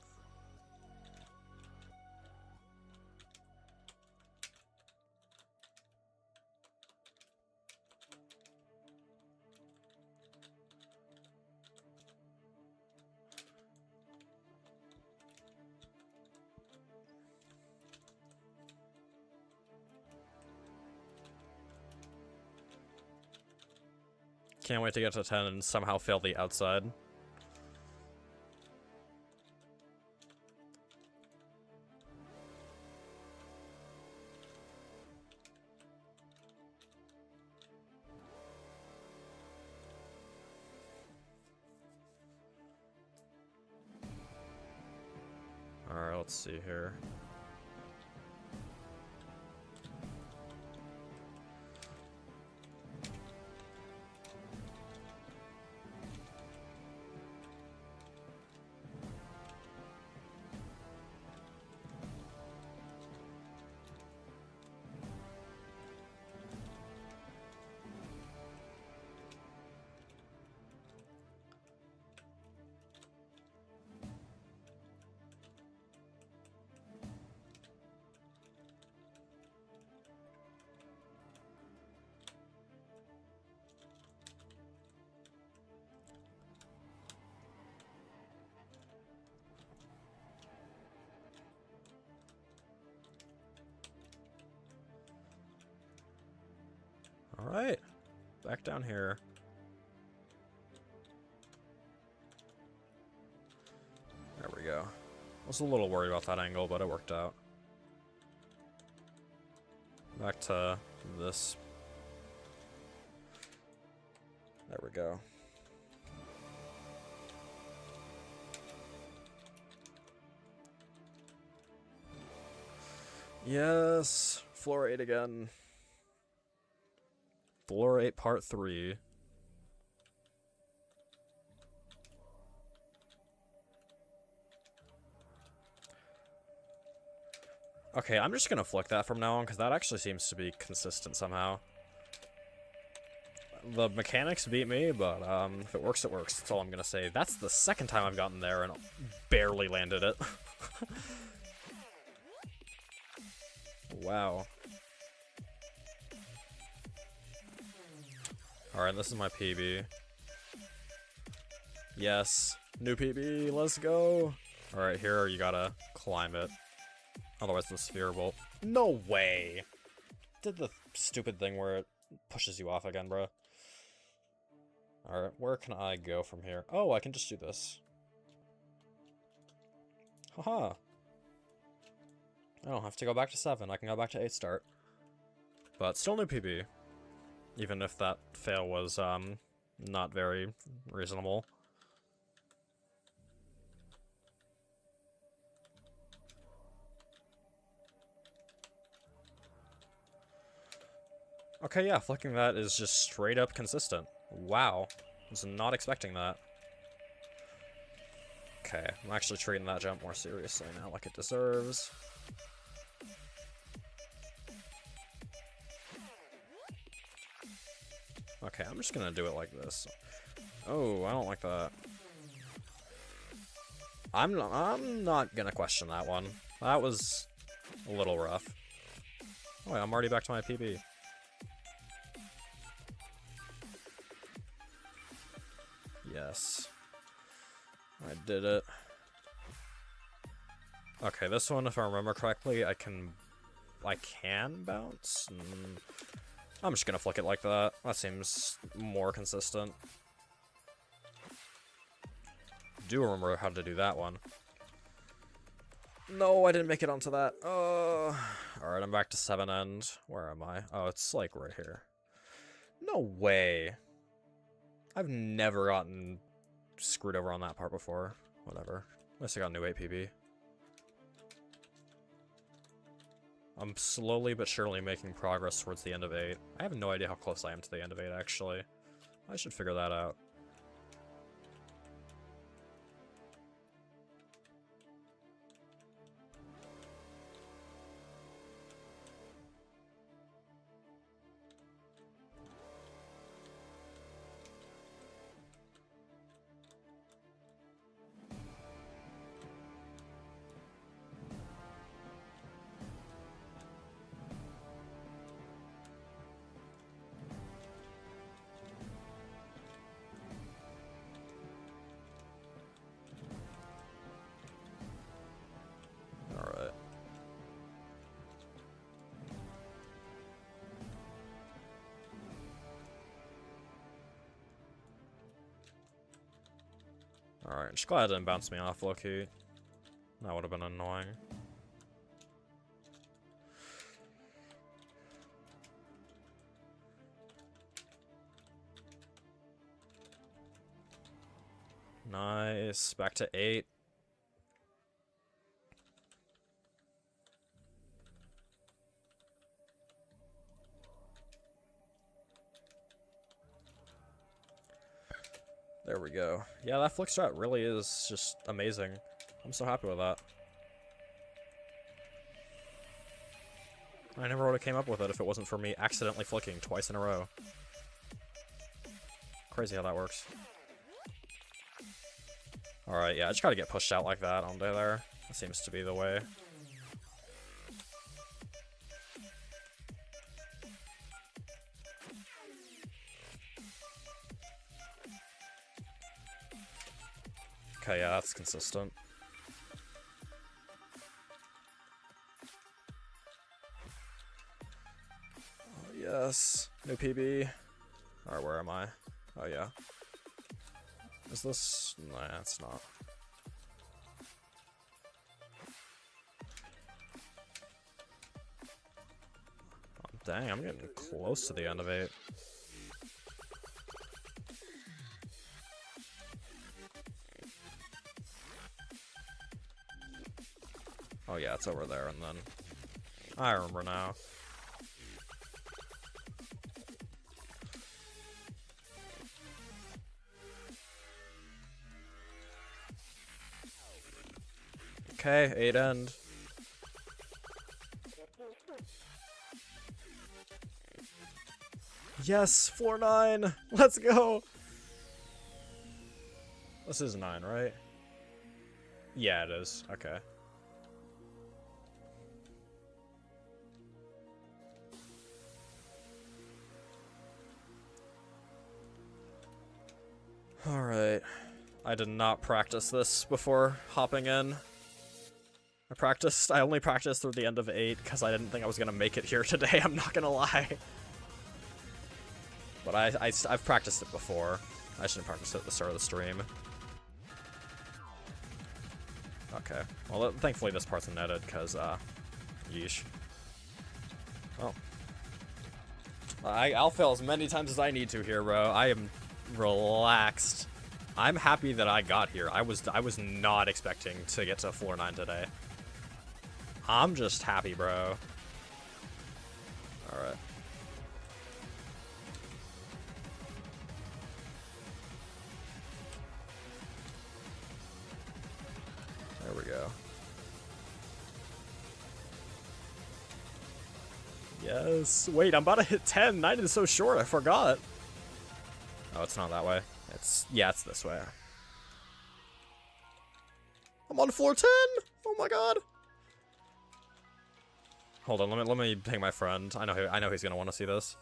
Speaker 1: Can't wait to get to 10 and somehow fail the outside. Alright, let's see here. Alright, back down here. There we go. I was a little worried about that angle, but it worked out. Back to this. There we go. Yes, floor 8 again. Floor 8 part 3. Okay, I'm just gonna flick that from now on, because that actually seems to be consistent somehow. The mechanics beat me, but if it works, it works. That's all I'm gonna say. That's the second time I've gotten there and barely landed it. Wow. Alright, this is my PB. Yes. New PB, let's go! Alright, here you gotta climb it. Otherwise the sphere will... No way! Did the stupid thing where it pushes you off again, bro. Alright, where can I go from here? Oh, I can just do this. Haha. I don't have to go back to 7, I can go back to 8 start. But still new PB. Even if that fail was, not very reasonable. Okay, yeah, flicking that is just straight up consistent. Wow. Was not expecting that. Okay, I'm actually treating that jump more seriously now, like it deserves. Okay, I'm just gonna do it like this. Oh, I don't like that. I'm not gonna question that one. That was a little rough. Oh, wait, I'm already back to my PB. Yes. I did it. Okay, this one, if I remember correctly, I can bounce? I'm just gonna flick it like that. That seems more consistent. Do remember how to do that one. No, I didn't make it onto that. Alright, I'm back to 7 end. Where am I? Oh, it's like right here. No way. I've never gotten screwed over on that part before. Whatever. At least I got a new 8 PB. I'm slowly but surely making progress towards the end of 8. I have no idea how close I am to the end of 8, actually. I should figure that out. Alright, just glad it didn't bounce me off, low-key. That would have been annoying. Nice. Back to 8. There we go. Yeah, that flick strat really is just amazing. I'm so happy with that. I never would have came up with it if it wasn't for me accidentally flicking twice in a row. Crazy how that works. Alright, yeah, I just gotta get pushed out like that on there. That seems to be the way. Okay, yeah, that's consistent. Oh, yes. New PB. Alright, where am I? Oh, yeah. Is this? Nah, it's not. Oh, dang, I'm getting close to the end of 8. Oh yeah, it's over there, and then... I remember now. Okay, 8 end. Yes, floor 9! Let's go! This is 9, right? Yeah, it is. Okay. Alright. I did not practice this before hopping in. I only practiced through the end of 8 because I didn't think I was gonna make it here today, I'm not gonna lie. But I've practiced it before. I shouldn't practice it at the start of the stream. Okay. Well, thankfully this part's netted, because, yeesh. Oh. I'll fail as many times as I need to here, bro. I am relaxed. I'm happy that I got here. I was not expecting to get to floor 9 today. I'm just happy, bro. Alright. There we go. Yes. Wait, I'm about to hit 10. 9 is so short, I forgot. Oh, it's not that way. Yeah, it's this way. I'm on floor 10! Oh my god. Hold on, let me ping my friend. I know he's gonna want to see this.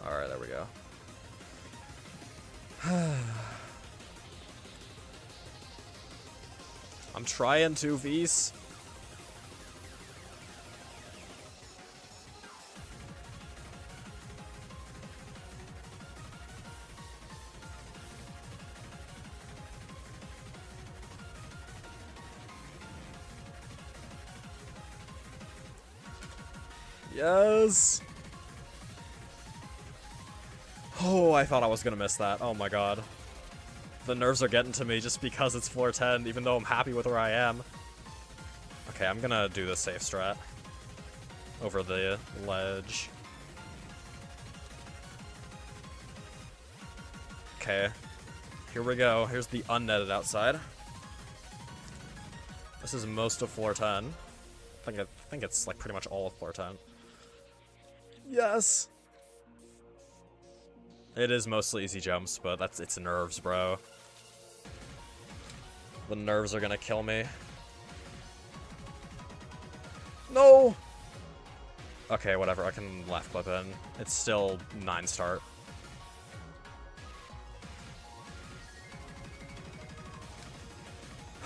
Speaker 1: Alright, there we go. I'm trying to, Vs. Yes! Oh, I thought I was gonna miss that. Oh my god. The nerves are getting to me just because it's floor 10, even though I'm happy with where I am. Okay, I'm gonna do the safe strat. Over the ledge. Okay. Here we go. Here's the unnetted outside. This is most of floor 10. I think it's like pretty much all of floor 10. Yes! It is mostly easy jumps, but it's nerves, bro. The nerves are gonna kill me. No! Okay, whatever, I can left clip in. It's still 9 start.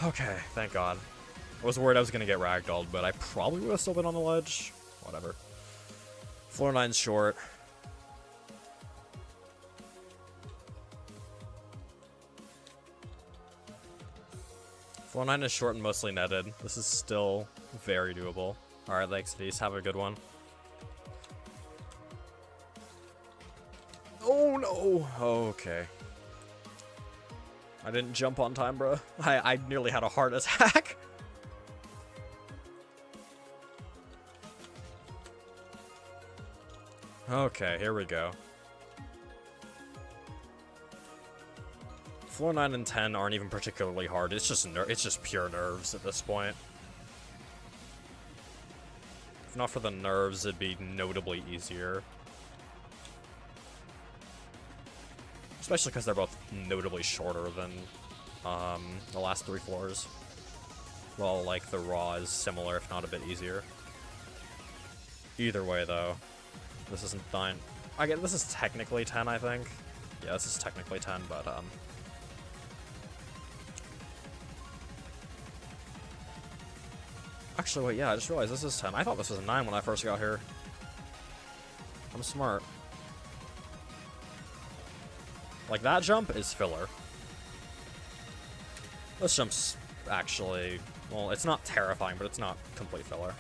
Speaker 1: Okay, thank god. I was worried I was gonna get ragdolled, but I probably would have still been on the ledge. Whatever. Floor 9's short. Floor 9 is short and mostly netted. This is still very doable. Alright, thanks, Vs. Have a good one. Oh no! Okay. I didn't jump on time, bro. I nearly had a heart attack. Okay, here we go. Floor 9 and 10 aren't even particularly hard. It's just pure nerves at this point. If not for the nerves, it'd be notably easier. Especially because they're both notably shorter than the last 3 floors. Well, like, the raw is similar, if not a bit easier. Either way, though, this isn't 9. This is technically 10, I think. Yeah, this is technically 10, but, Actually, wait, yeah, I just realized this is 10. I thought this was a 9 when I first got here. I'm smart. Like, that jump is filler. This jump's actually... Well, it's not terrifying, but it's not complete filler.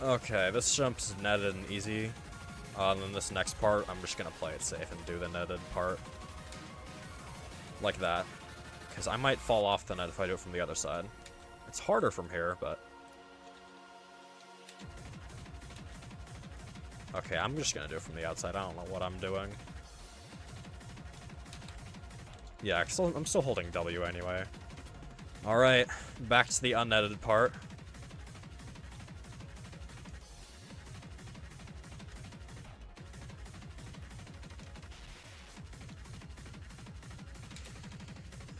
Speaker 1: Okay, this jump's netted and easy. And then this next part, I'm just gonna play it safe and do the netted part. Like that. Because I might fall off the net if I do it from the other side. It's harder from here, but... Okay, I'm just gonna do it from the outside. I don't know what I'm doing. Yeah, I'm still holding W anyway. Alright, back to the unnetted part.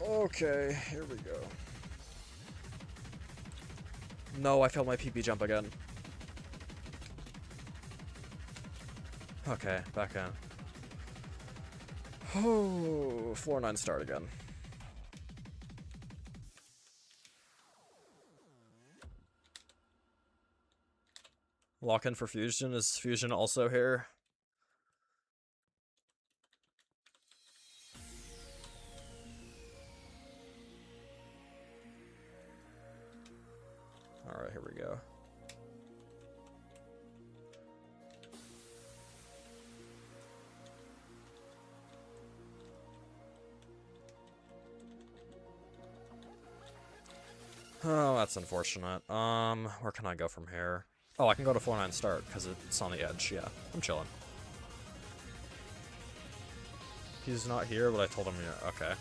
Speaker 1: Okay, here we go. No, I failed my PP jump again. Okay, back in. Oh, floor 9 start again. Lock in for Fusion. Is Fusion also here? Alright, here we go. Oh, that's unfortunate. Where can I go from here? Oh, I can go to floor 9 start, because it's on the edge. Yeah, I'm chilling. He's not here, but I told him, yeah, okay.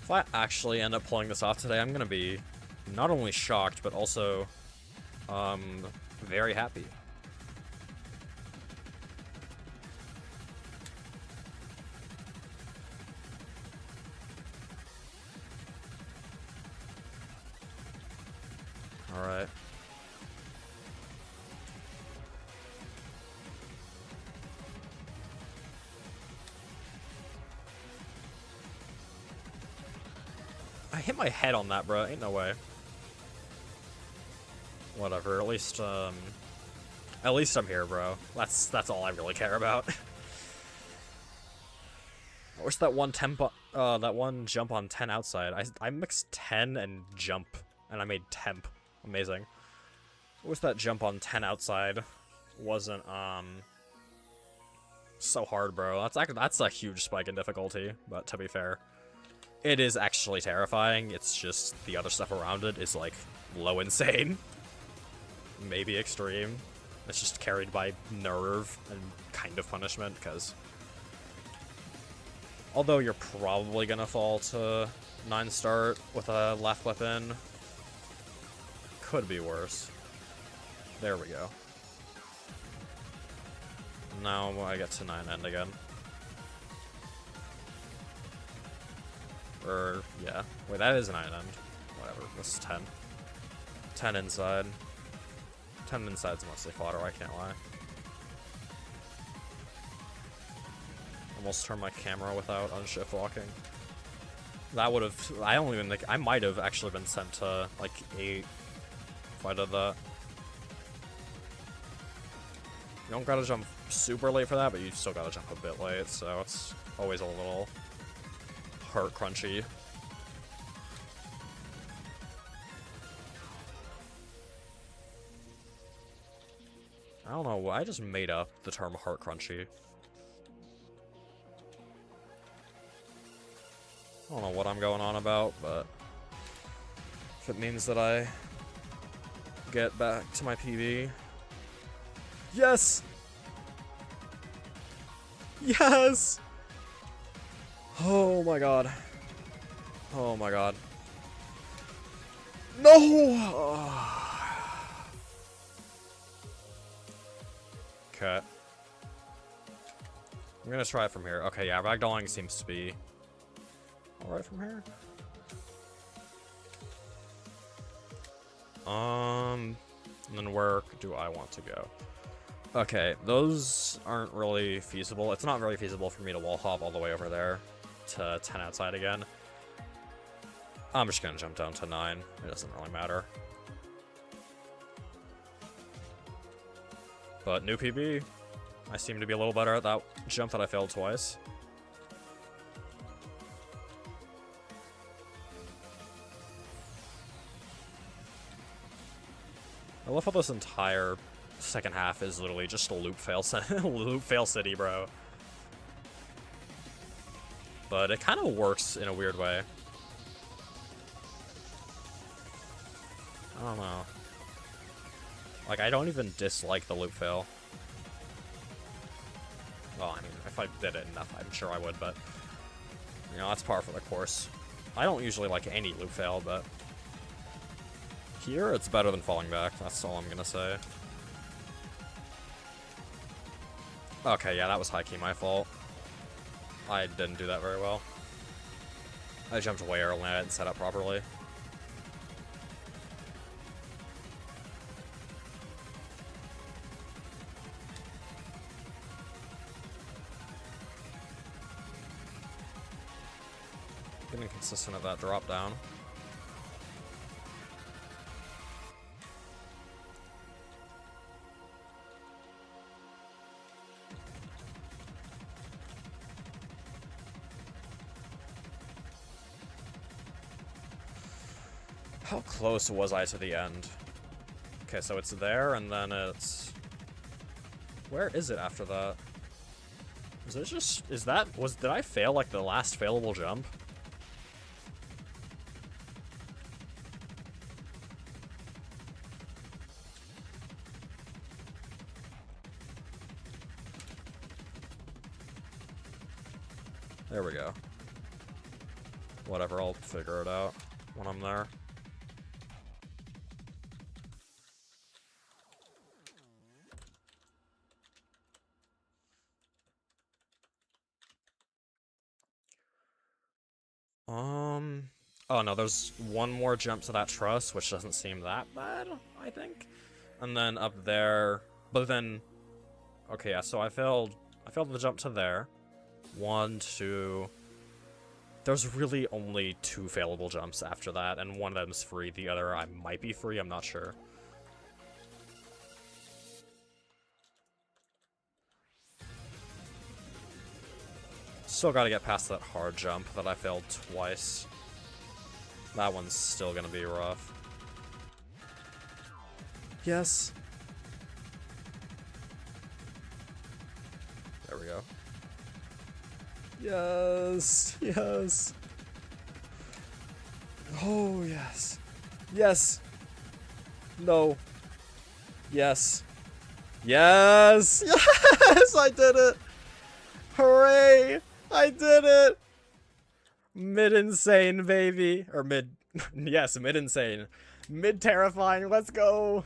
Speaker 1: If I actually end up pulling this off today, I'm gonna be not only shocked, but also, very happy. Alright. I hit my head on that, bro. Ain't no way. Whatever. At least I'm here, bro. That's all I really care about. Where's that one that one jump on 10 outside? I mixed 10 and jump, and I made temp. Amazing. What's that jump on 10 outside? Wasn't so hard, bro. That's a huge spike in difficulty, but to be fair, it is actually terrifying. It's just the other stuff around it is like low insane. Maybe extreme. It's just carried by nerve and kind of punishment, because although you're probably gonna fall to 9 start with a left weapon, could be worse. There we go. Now I get to 9 end again. Or, yeah. Wait, that is 9 end. Whatever, this is 10. 10 inside. 10 inside's mostly fodder, I can't lie. Almost turned my camera without unshift locking. That would have... I don't even think... I might have actually been sent to, like, 8 if I did that. You don't gotta jump super late for that, but you still gotta jump a bit late, so it's always a little heart crunchy. I don't know, I just made up the term heart crunchy. I don't know what I'm going on about, but if it means that I get back to my PB. Yes! Yes! Oh my god. Oh my god. No! Okay. I'm gonna try it from here. Okay, yeah, ragdolling seems to be alright from here. And then where do I want to go? Okay, those aren't really feasible. It's not very feasible for me to wall hop all the way over there to 10 outside again. I'm just gonna jump down to 9. It doesn't really matter. But new PB. I seem to be a little better at that jump that I failed twice. I love how this entire second half is literally just a loop fail city, bro. But it kind of works in a weird way. I don't know. Like, I don't even dislike the loop fail. Well, I mean, if I did it enough, I'm sure I would, but you know, that's par for the course. I don't usually like any loop fail, but here it's better than falling back. That's all I'm gonna say. Okay, yeah, that was high-key my fault. I didn't do that very well. I jumped way early and I didn't set up properly. getting consistent at that drop down. How close was I to the end? Okay, so it's there, and then it's... Where is it after that? Is it just... Is that... Did I fail, like, the last failable jump? There we go. Whatever, I'll figure it out when I'm there. Oh no, there's one more jump to that truss, which doesn't seem that bad, I think. And then up there, but then, okay, yeah, so I failed the jump to there. 1, 2, there's really only 2 failable jumps after that, and one of them's free, the other I might be free, I'm not sure. Still gotta get past that hard jump that I failed twice. That one's still gonna be rough. Yes. There we go. Yes. Yes. Oh, yes. Yes. No. Yes. Yes. Yes, I did it. Hooray. I did it! Mid-insane, baby. Or mid... yes, mid-insane. Mid-terrifying, let's go!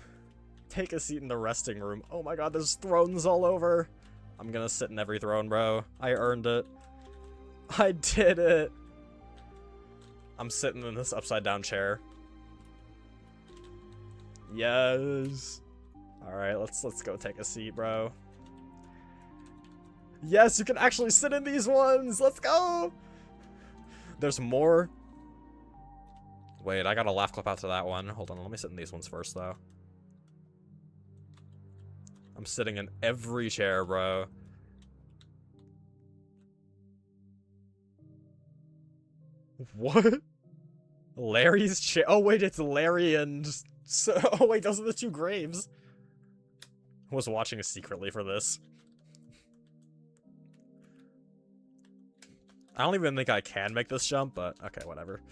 Speaker 1: Take a seat in the resting room. Oh my god, there's thrones all over. I'm gonna sit in every throne, bro. I earned it. I did it! I'm sitting in this upside-down chair. Yes! Alright, let's go take a seat, bro. Yes, you can actually sit in these ones! Let's go! There's more. Wait, I got a laugh clip out to that one. Hold on, let me sit in these ones first, though. I'm sitting in every chair, bro. What? Larry's chair? Oh, wait, it's Larry and... oh, wait, those are the 2 graves. I was watching secretly for this. I don't even think I can make this jump, but okay, whatever.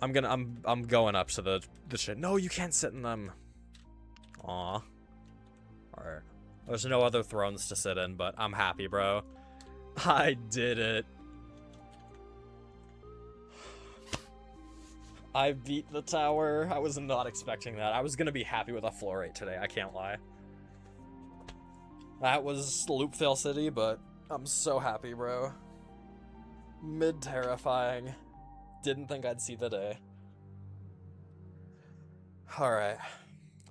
Speaker 1: I'm going up to the shit. No, you can't sit in them. Aw. Alright. There's no other thrones to sit in, but I'm happy, bro. I did it. I beat the tower. I was not expecting that. I was gonna be happy with a floor 8 today, I can't lie. That was Loop Fail City, but I'm so happy, bro. Mid-terrifying. Didn't think I'd see the day. Alright.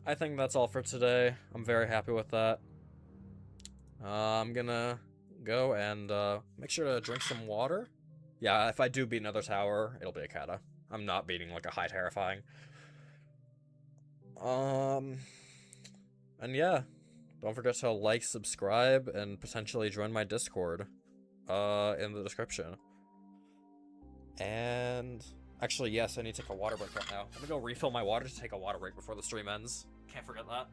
Speaker 1: I think that's all for today. I'm very happy with that. I'm gonna go and make sure to drink some water. Yeah, if I do beat another tower, it'll be a kata. I'm not beating like a high terrifying. And yeah. Don't forget to like, subscribe, and potentially join my Discord. In the description. And actually, yes, I need to take a water break right now. I'm gonna go refill my water to take a water break before the stream ends. Can't forget that.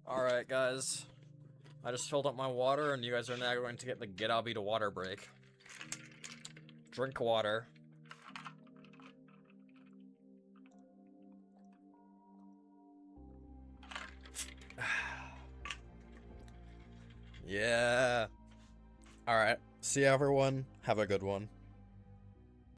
Speaker 1: Alright, guys. I just filled up my water, and you guys are now going to get the Get Out Beat a water break. Drink water. Yeah. Alright. See you, everyone. Have a good one.